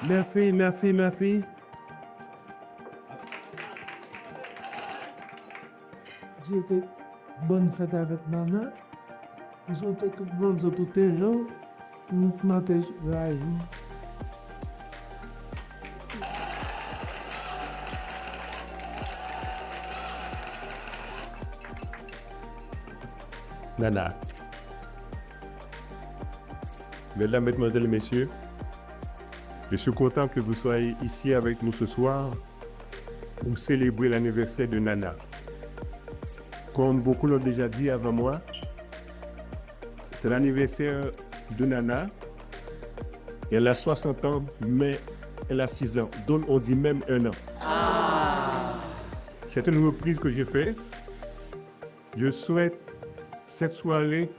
Merci, merci, merci. J'ai été bonne fête avec Nana. Ils ont été bonnes opportunités pour mater la vie. Nana. Mesdames, Mesdemoiselles et Messieurs, je suis content que vous soyez ici avec nous ce soir pour célébrer l'anniversaire de Nana. Comme beaucoup l'ont déjà dit avant moi, c'est l'anniversaire de Nana. Elle a 60 ans, mais elle a 6 ans, donc on dit même 1 an. C'est une reprise que j'ai faite. Je souhaite cette soirée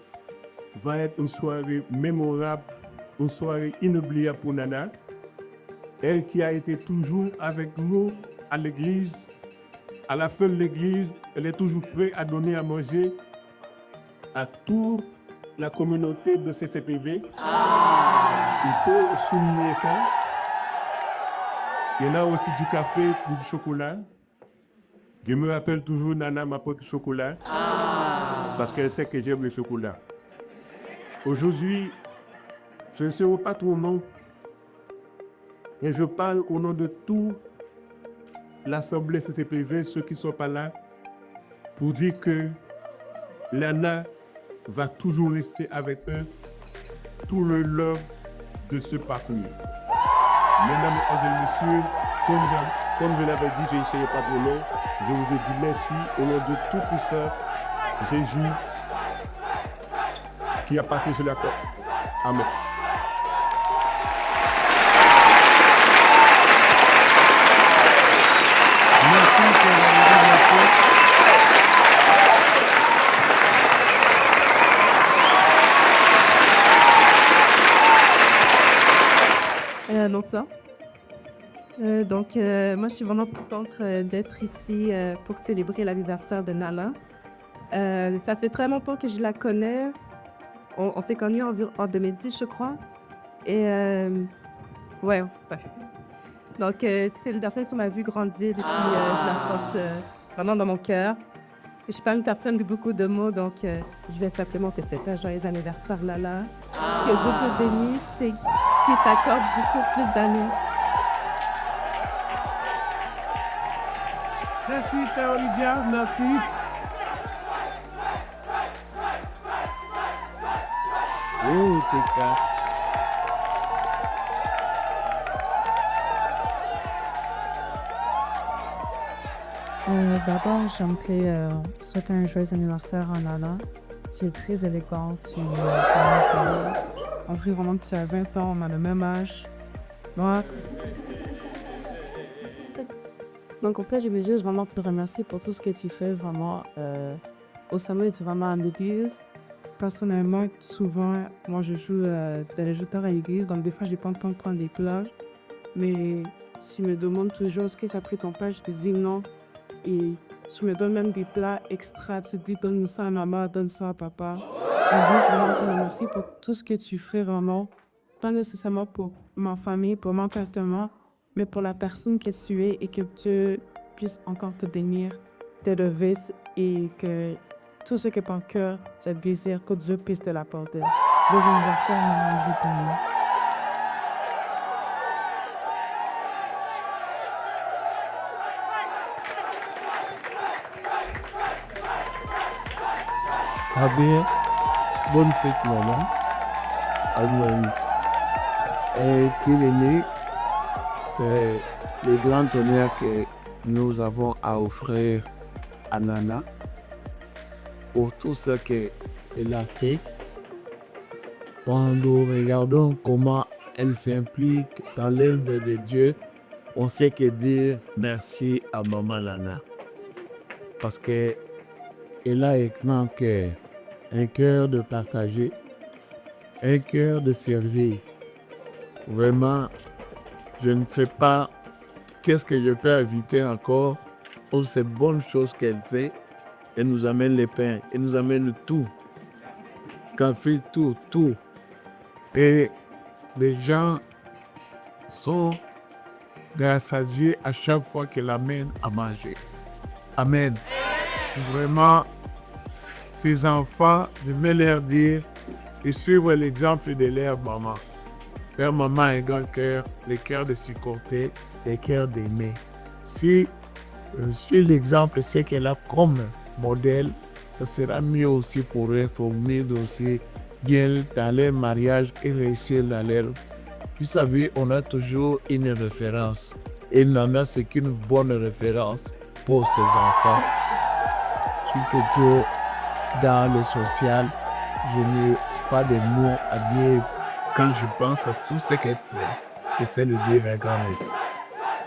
va être une soirée mémorable, une soirée inoubliable pour Nana. Elle qui a été toujours avec nous à l'église. À la fin de l'église, elle est toujours prête à donner à manger à toute la communauté de CCPV. Il faut souligner ça. Il y en a aussi du café pour du chocolat. Je me rappelle toujours Nana m'apporte du chocolat parce qu'elle sait que j'aime le chocolat. Aujourd'hui, je ne serai pas ton nom, et je parle au nom de toute l'Assemblée CCPV, ceux qui ne sont pas là, pour dire que Nana va toujours rester avec eux tout le long de ce parcours. Mesdames et messieurs, comme je l'avais dit, je ne serai pas trop long. Je vous ai dit merci au nom de tout puissant Jésus qui a passé sur la croix. Amen. Bonsoir. Moi, je suis vraiment contente d'être ici pour célébrer l'anniversaire de Nana. Ça fait très longtemps que je la connais. On s'est connus en 2010, je crois. Et ouais. Donc, c'est une personne qui m'a vu grandir et puis je la porte vraiment dans mon cœur. Je ne suis pas une personne de beaucoup de mots, donc je vais simplement te souhaiter un joyeux anniversaire, Nana. Que Dieu te bénisse et qu'il t'accorde beaucoup plus d'années. Merci, Théo Olivia, merci. Oh, Tika. D'abord, j'aimerais souhaiter un joyeux anniversaire à Nana. Tu es très élégante, tu es vraiment jolie. On dit vraiment que tu as 20 ans, on a le même âge. Moi, Donc, en fait, je veux juste vraiment te remercier pour tout ce que tu fais, vraiment. Au sommet, tu es vraiment à l'église. personnellement, souvent, moi, je joue dans les jouteurs à l'église, donc des fois, j'ai pas le temps de prendre des plats. Mais tu me demandes toujours est-ce que tu as pris ton plat, je te dis non. Et tu me donnes même des plats extra. Tu te dis donne ça à maman, donne ça à papa. Et je veux vraiment te remercier pour tout ce que tu fais vraiment. Pas nécessairement pour ma famille, pour mon appartement, mais pour la personne que tu es et que Dieu puisse encore te bénir, t'élever et que tout ce que ton cœur te désire, que Dieu puisse te l'apporter. Bon anniversaire, maman, je t'aime. Ah bien, bonne fête, maman. Amen. Et qu'il est né, c'est le grand honneur que nous avons à offrir à Nana pour tout ce qu'elle a fait. Quand nous regardons comment elle s'implique dans l'œuvre de Dieu, on sait que dire merci à maman Nana. Parce qu'elle a un grand cœur, un cœur de partager, un cœur de servir. Vraiment, je ne sais pas qu'est-ce que je peux ajouter encore pour ces bonnes choses qu'elle fait. Elle nous amène les pains, elle nous amène tout. Café, tout. Et les gens sont rassasiés à chaque fois qu'elle amène à manger. Amen. Vraiment, ces enfants, je vais leur dire et suivre l'exemple de leur maman. Leur maman a un grand cœur, le cœur de supporter, le cœur d'aimer. Si je suis l'exemple, c'est qu'elle a comme modèle, ça sera mieux aussi pour eux, fournir aussi bien dans leur mariage et réussir dans leur. Vous savez, on a toujours une référence. Et Nana, c'est qu'une bonne référence pour ses enfants. Si c'est Dieu dans le social, je n'ai pas de mots à dire quand je pense à tout ce qu'elle fait. Et c'est le dire un grand merci.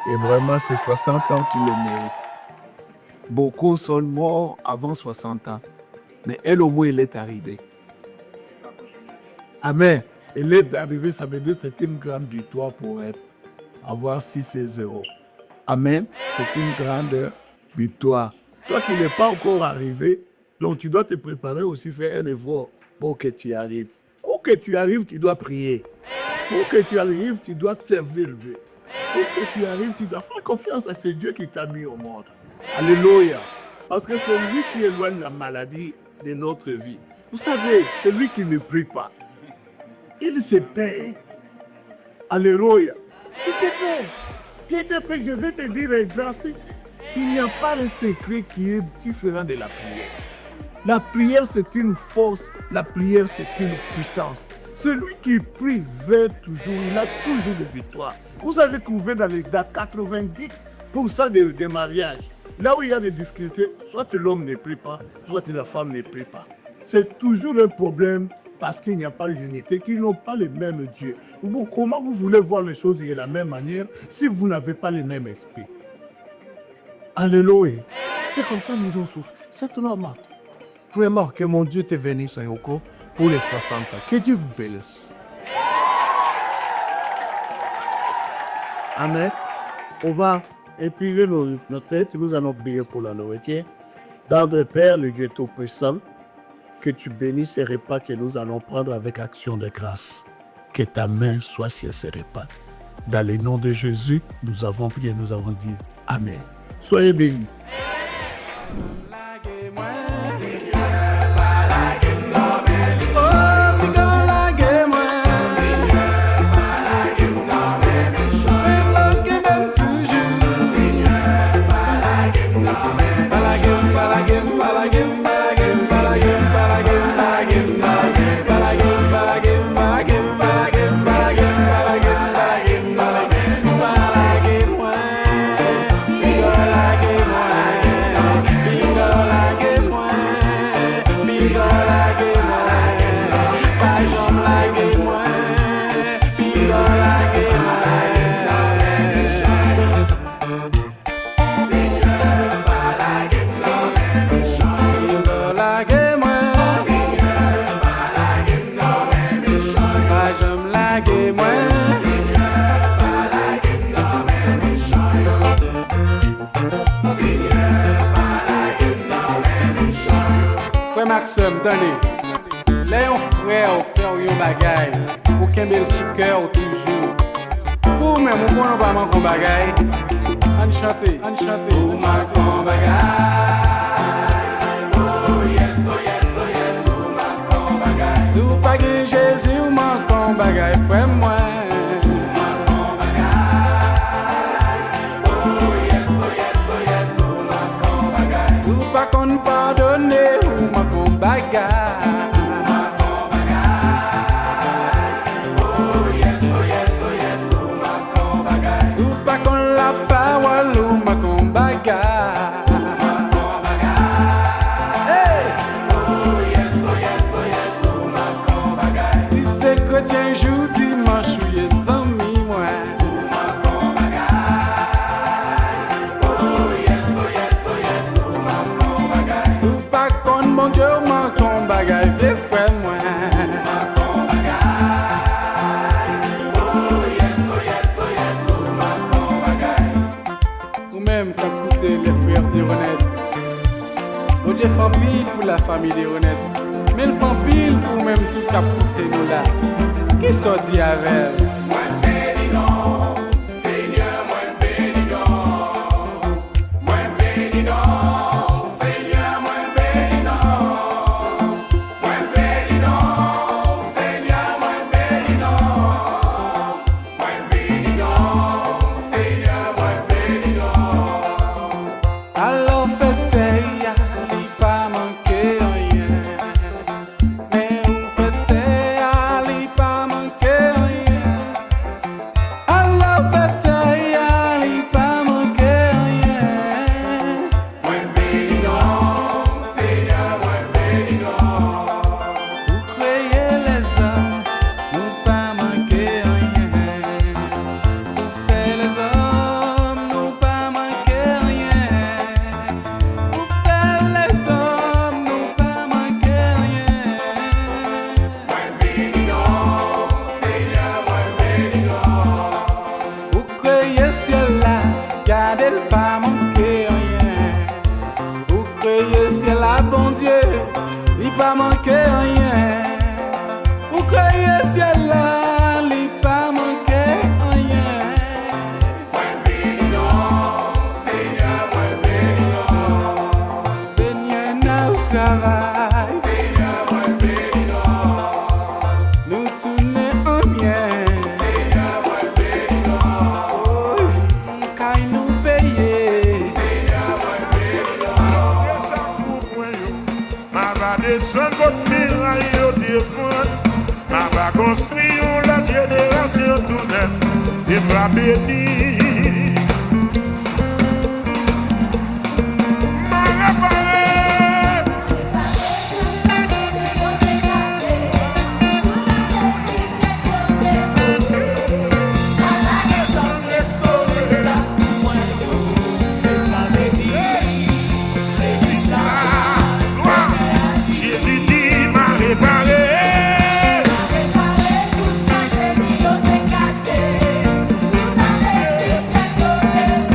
Et vraiment, ces 60 ans, tu le mérites. Beaucoup sont morts avant 60 ans. Mais elle, au moins, elle est arrivée. Amen. Elle est arrivée, ça veut dire que c'est une grande victoire pour elle. Avoir 6 et 0. Amen. C'est une grande victoire. Toi qui n'es pas encore arrivé, donc tu dois te préparer aussi, faire un effort pour que tu arrives. Pour que tu arrives, tu dois prier. Pour que tu arrives, tu dois servir Dieu. Pour que tu arrives, tu dois faire confiance à ce Dieu qui t'a mis au monde. Alléluia. Parce que c'est lui qui éloigne la maladie de notre vie. Vous savez, c'est lui qui ne prie pas. Il se paie. Alléluia. Tu te paies. Qui te paie, je vais te dire un merci. Il n'y a pas de secret qui est différent de la prière. La prière, c'est une force. La prière, c'est une puissance. Celui qui prie veut toujours, il a toujours des victoires. Vous avez trouvé dans 90% des mariages, là où il y a des difficultés, soit l'homme ne prie pas, soit la femme ne prie pas. C'est toujours un problème parce qu'il n'y a pas l'unité, qu'ils n'ont pas le même Dieu. Bon, comment vous voulez voir les choses de la même manière si vous n'avez pas le même esprit? Alléluia. C'est comme ça nous souffrons. C'est normal. Vraiment, que mon Dieu te bénisse, Yoko, pour les 60 ans. Que Dieu vous bénisse. Amen. On va épiler nos têtes. Nous allons prier pour la nourriture. Dans le Père, le Dieu Tout-Puissant, que tu bénisses ces repas que nous allons prendre avec action de grâce. Que ta main soit sur ces repas. Dans le nom de Jésus, nous avons prié, nous avons dit Amen. Soyez bénis. Balagim, balagim, balagim, balagim, balagim, balagim, balagim, balagim. moi. Frère Maxime, tenez. Là, un frère, yon bagay. Aucun bel sous cœur toujours. Pour même, on ne pas manquer bagay. On chante. Ou manquer bagay. Oh yes, ou manquer bagay. Si ou pas gen Jésus, ou manquer bagay, frère moi. Si ou pas qu'on pardonne, ou manquer bagay. Si c'est chrétien jour dimanche, ou les amis moi. Si ou pas qu'on mon Dieu manquons bagay, vieux frère moi. Ou même quand écoutez les frères de Renette. Mon Dieu fait pile pour la famille de Renette. Mais il fait pile pour même tout capoter nous là. Qui sortit avec elle? Moi béni non, Seigneur, moi béni non. Moi béni non, Seigneur, moi béni non. Moi béni non, Seigneur, moi béni non. Moi béni non, Seigneur, moi béni non. Alors faites pas manquer rien. Mais où faites allez pas manquer rien. Alors faites allez pas manquer rien. Moi béni non, Seigneur, moi béni non. Vous croyez les hommes, nous pas manquer rien. Vous faites les hommes, nous pas manquer rien. Vous faites les hommes, nous pas manquer rien. Moi béni non, Seigneur, moi béni non. Vous croyez ciel là, gardez le pas manquer rien. Vous croyez ciel là, bon Dieu, il pas manquer rien. Vous croyez ciel là, il pas manquer rien. Moi béni non, Seigneur, moi béni non. Seigneur, nous travail. Seigneur, moi béni non. Nous tournons en bien. Seigneur, moi béni non. Oh, qu'aille nous payer. Seigneur, moi béni non. Ma va descendre votre miraille au défendre. Ma va construire la génération tout neuf. Et va bénir. Ma réparer. Jésus dit m'a réparé.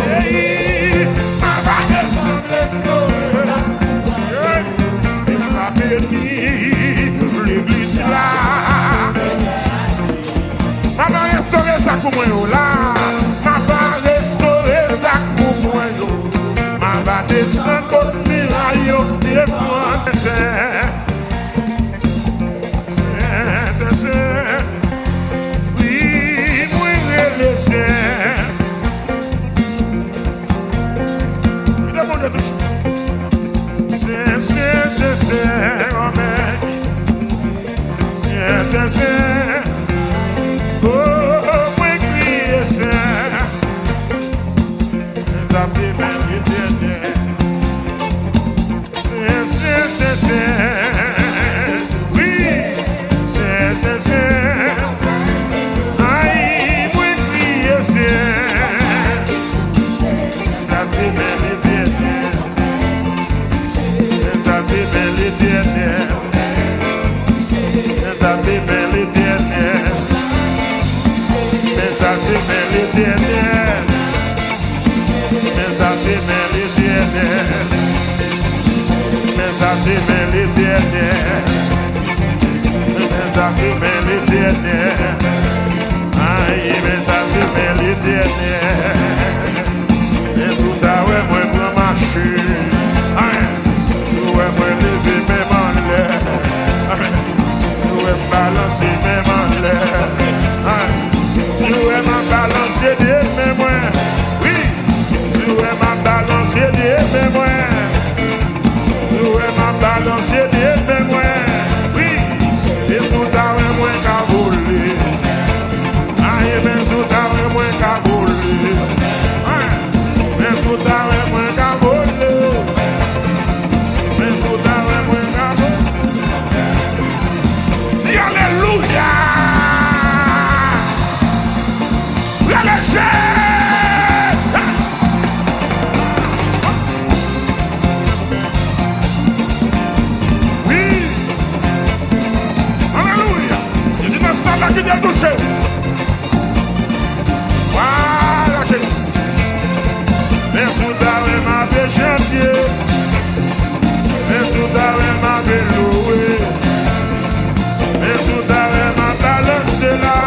Hey, ma va descendre restaurer. Il va bénir l'église là. Ma va restaurer ça pour moi là. Ma va restaurer ça pour moi là. Ma va descendre contre miraille au défendre. Oui, moi le saint. Il demande tout. C'est, amen. C'est. Oh, moi crier saint. Ça fait même l'éternel. ça c'est bien l'éternel. Mais ça c'est bien l'éternel. Mais ça c'est bien l'éternel. Mais ça c'est bien l'éternel. Aïe, mais ça c'est bien l'éternel. Et tout à l'heure, moi, je marche. Aïe, tout à l'heure, moi, lever mes mains en l'air. Aïe, tout à l'heure, balancer mes mains en l'air. Aïe, tout à l'heure, balancer des mes mains. Oui, tout à l'heure, balancer des mes mains. Tout à l'heure, balancer des mes mains. Oui, et tout à l'heure, moi, qu'à voler. Aïe, mais tout à l'heure, moi, qu'à voler. Mais tout à l'heure, moi, qu'à voler. Mais tout à l'heure, moi, qu'à voler. Dis alléluia. Oui. Alléluia. Je dis dans ça là qui vient toucher. Voilà, Jésus. Mais tout à l'heure, ma belle chantier. Mais tout à l'heure, ma belle louée. Mais tout à l'heure, ma balance là.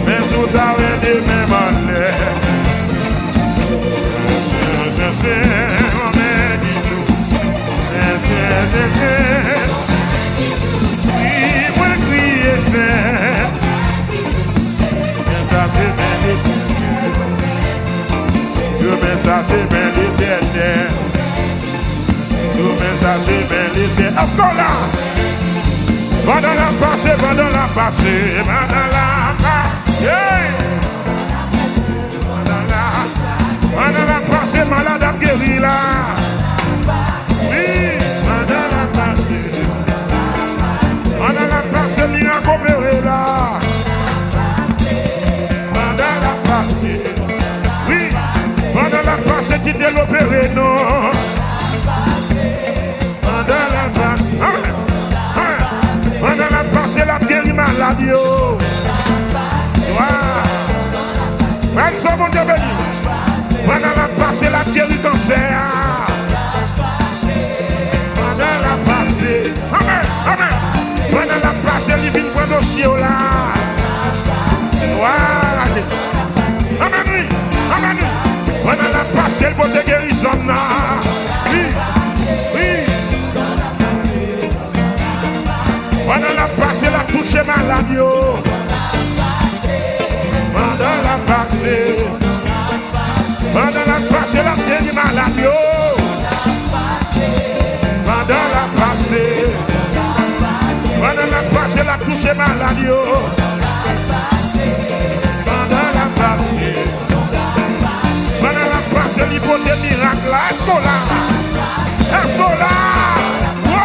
Mais tout à l'heure, des mêmes en l'air. Je sais, on est dit tout. Oui, moi, crier, c'est. Mais ça, c'est bien l'éternel. Mais ça, c'est bien l'éternel. Mais ça, c'est bien l'éternel. Est-ce qu'on l'a? Pendant la passée, pendant la passée, pendant la passée. Pendant la passée, malade a guéri là. Oui, pendant la passée. Pendant la passée, il a coopéré là. Pendant la passée. Oui, pendant la passée, qui t'a l'opéré, non. Pendant la passée. Pendant la passée, la guéri malade, yo. Même ça, mon Dieu béni. Pendant la passée, la guéri cancer. Pendant la passée. Amen, amen. Pendant la passée, il vient prendre au ciel là. Voilà. Amen, oui. Amen, oui. Pendant la passée, le bon de guérison là. Oui, oui. Pendant la passée, la touche malade, yo. Pendant la passée. Pendant la passée, la guéri malade, yo. Pendant la passée. Pendant la passée, la touche malade, yo. Pendant la passée. Pendant la passée, l'hypothèse miracle là. Est-ce qu'on l'a? Est-ce qu'on l'a? Oui,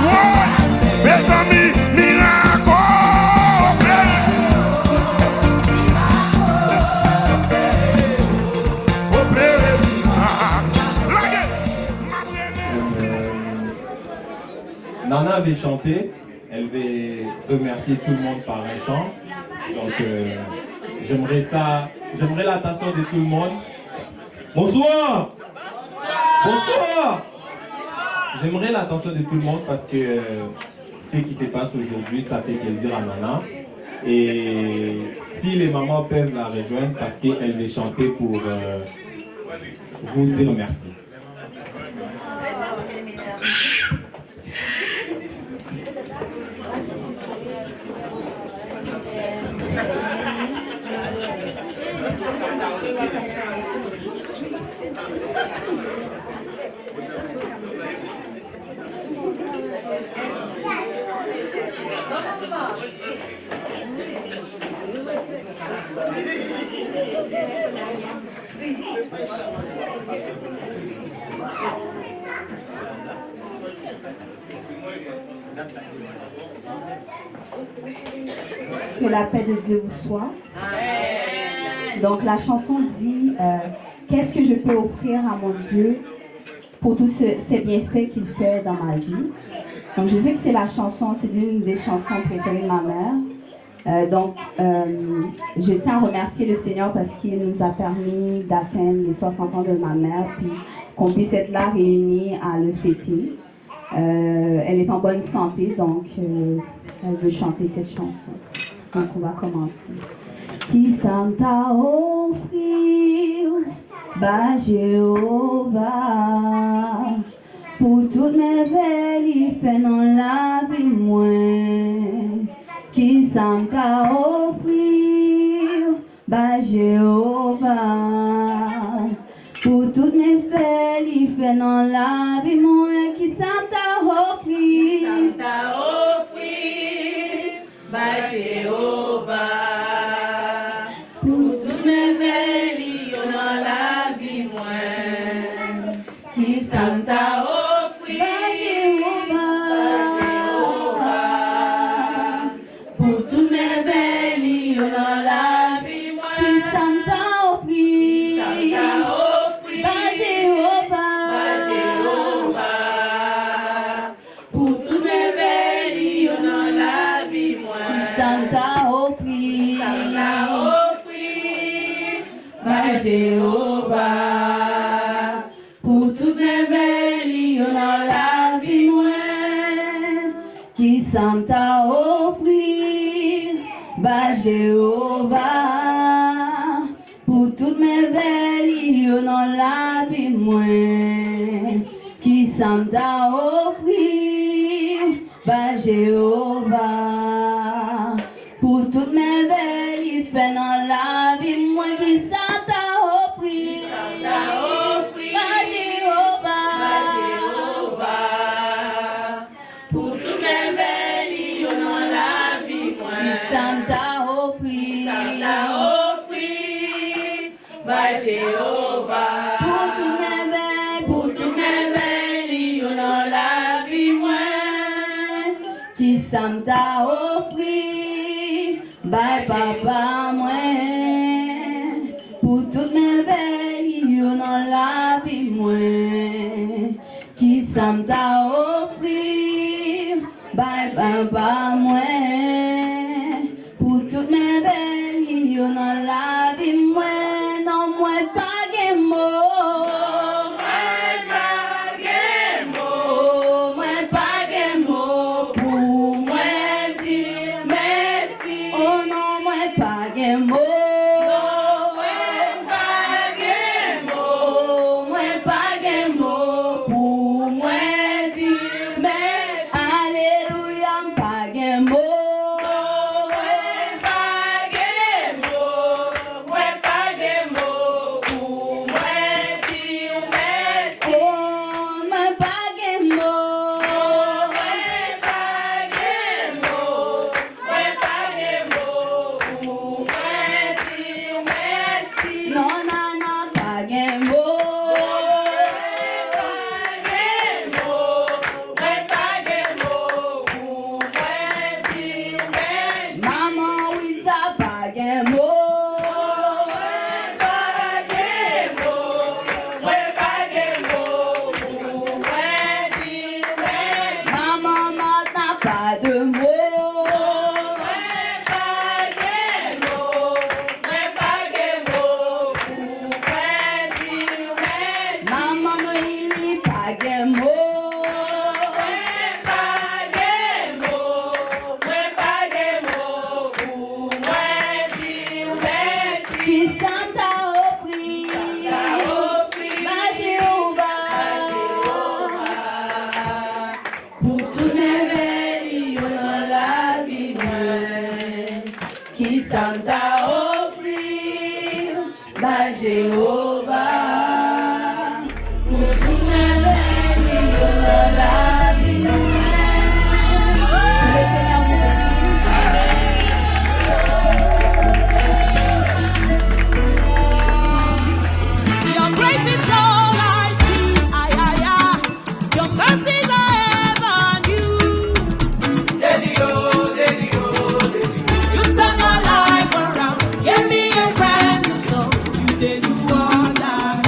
oui. Mes amis, miracle. Nana avait chanté, elle avait remercié tout le monde par un chant. Donc j'aimerais l'attention de tout le monde. Bonsoir! Bonsoir! J'aimerais l'attention de tout le monde parce que ce qui se passe aujourd'hui, ça fait plaisir à Nana. Et si les mamans peuvent la rejoindre parce qu'elle veut chanter pour vous dire merci. Que la paix de Dieu vous soit. Donc la chanson dit qu'est-ce que je peux offrir à mon Dieu pour tous ces bienfaits qu'il fait dans ma vie. Donc je sais que c'est la chanson, c'est l'une des chansons préférées de ma mère. Je tiens à remercier le Seigneur parce qu'il nous a permis d'atteindre les 60 ans de ma mère, puis qu'on puisse être là réunis à le fêter. Elle est en bonne santé, donc elle veut chanter cette chanson. Donc on va commencer. Qui ça t'a offrir, bah Jéhovah, pour toutes mes veilles, il fait dans la vie moins. Qui ça t'a offrir, bah Jéhovah, pour toutes mes veilles, il fait dans la vie moins. Qui ça t'a offrir, bah Jéhovah, pour toutes mes veilles, dans la vie moins. Qui ça t'a offrir, bah Jéhovah, pour toutes mes veilles, dans la vie moins. Qui ça t'a offrir, bah Jéhovah, pour toutes mes veilles, dans la vie moins. Qui ça t'a offrir, bah Jéhovah, pour toutes mes veilles, dans la vie moins. Qui ça t'a offrir, bah Jéhovah, pour toutes mes veilles, dans la vie moins. Qui ça t'a offrir, bah Jéhovah, pour toutes mes veilles, fait dans la vie moins. Qui ça t'a offrir, bah Jéhovah, pour toutes mes veilles, dans la vie moins. Qui ça t'a offrir, bah Jéhovah, pour toutes mes veilles, dans la vie moins. Qui ça t'a offrir, bah papa moins, pour toutes mes veilles, dans la vie moins. Qui ça t'a offrir, bah papa moins, pour toutes mes veilles, dans la vie moins. Non moi pas de mots, moi pas de mots pour moi dire merci. Oh non moi pas de mots, oh moi pas de mots pour moi dire merci. Alléluia pas de mots, They do all that.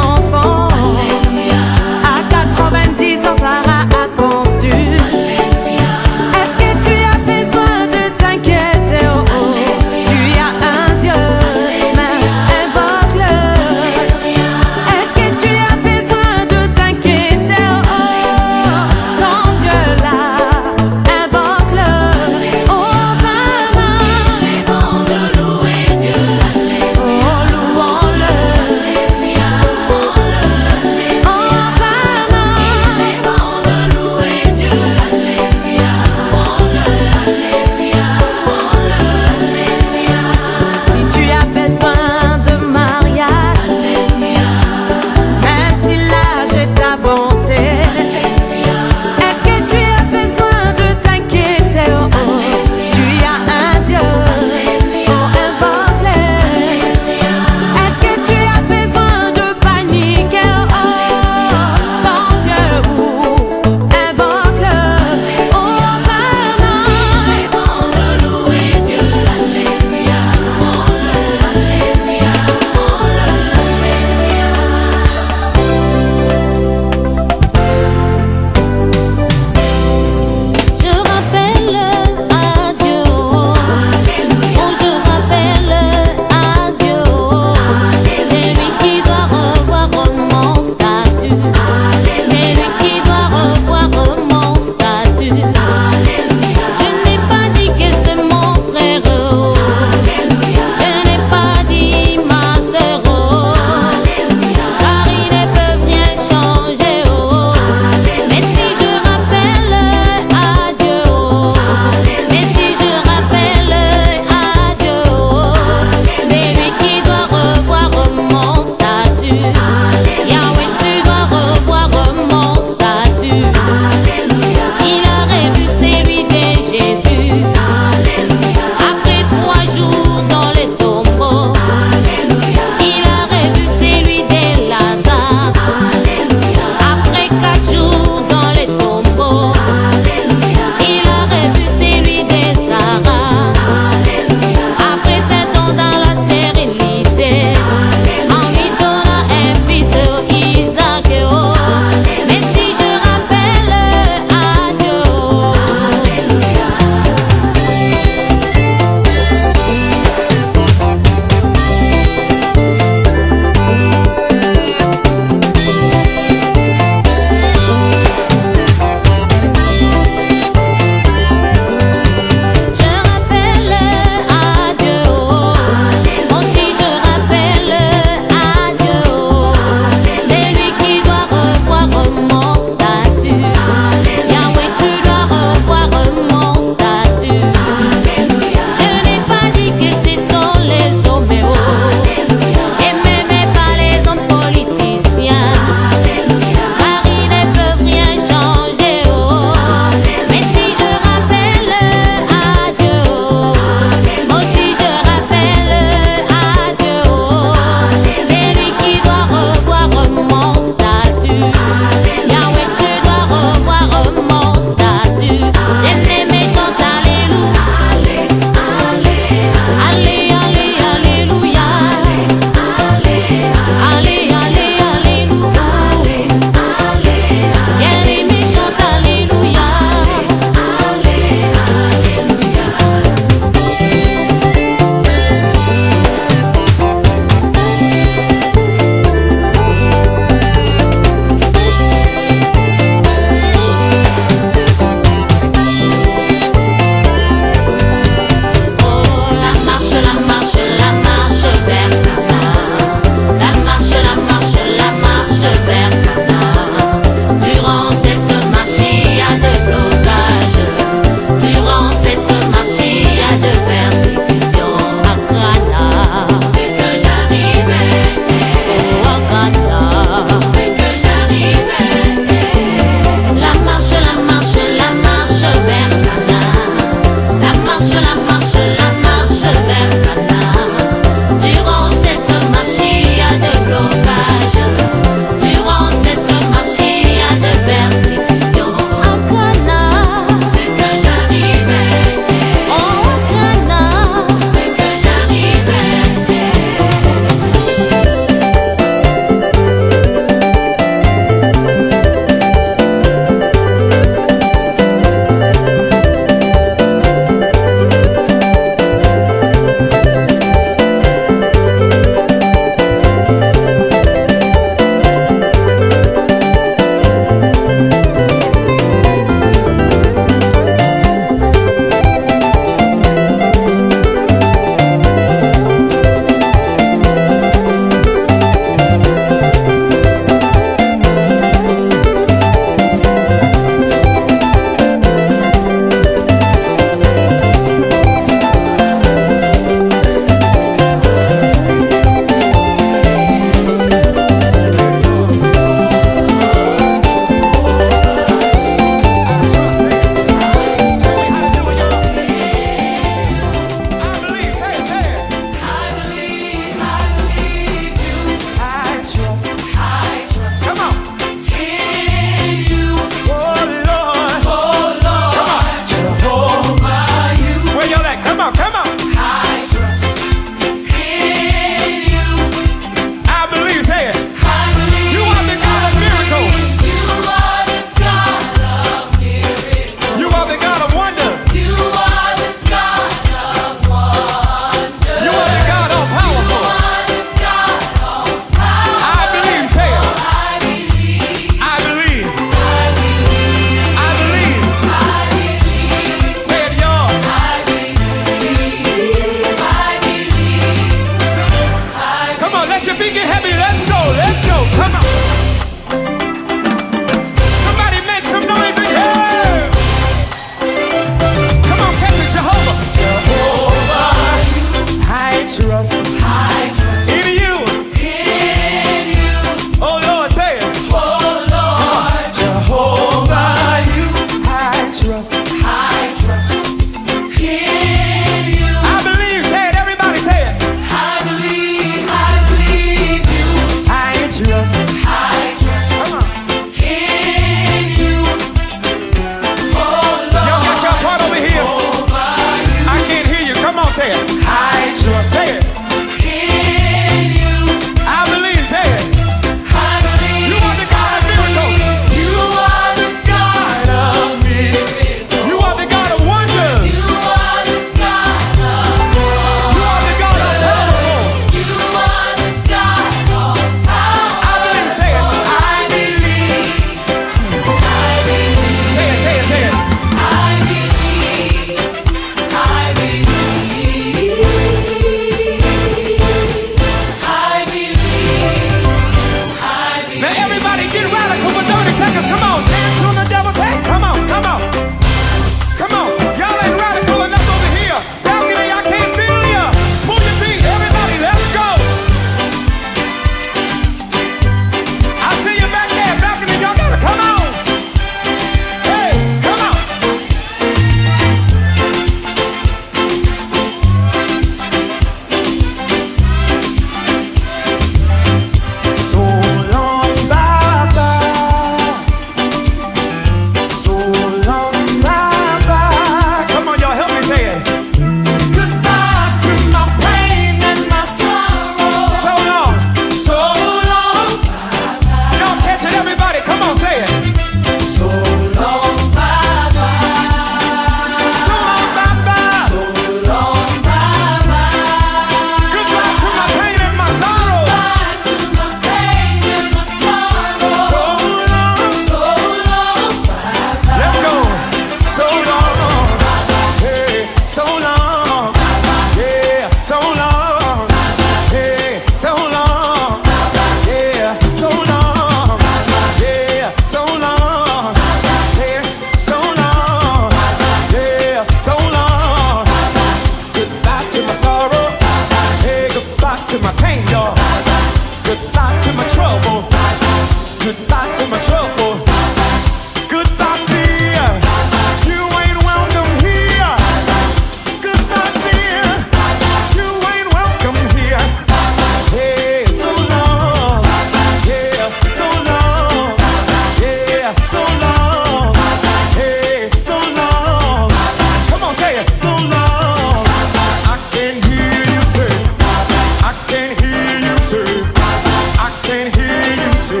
say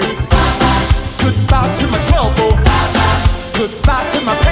goodbye to my trouble, goodbye to my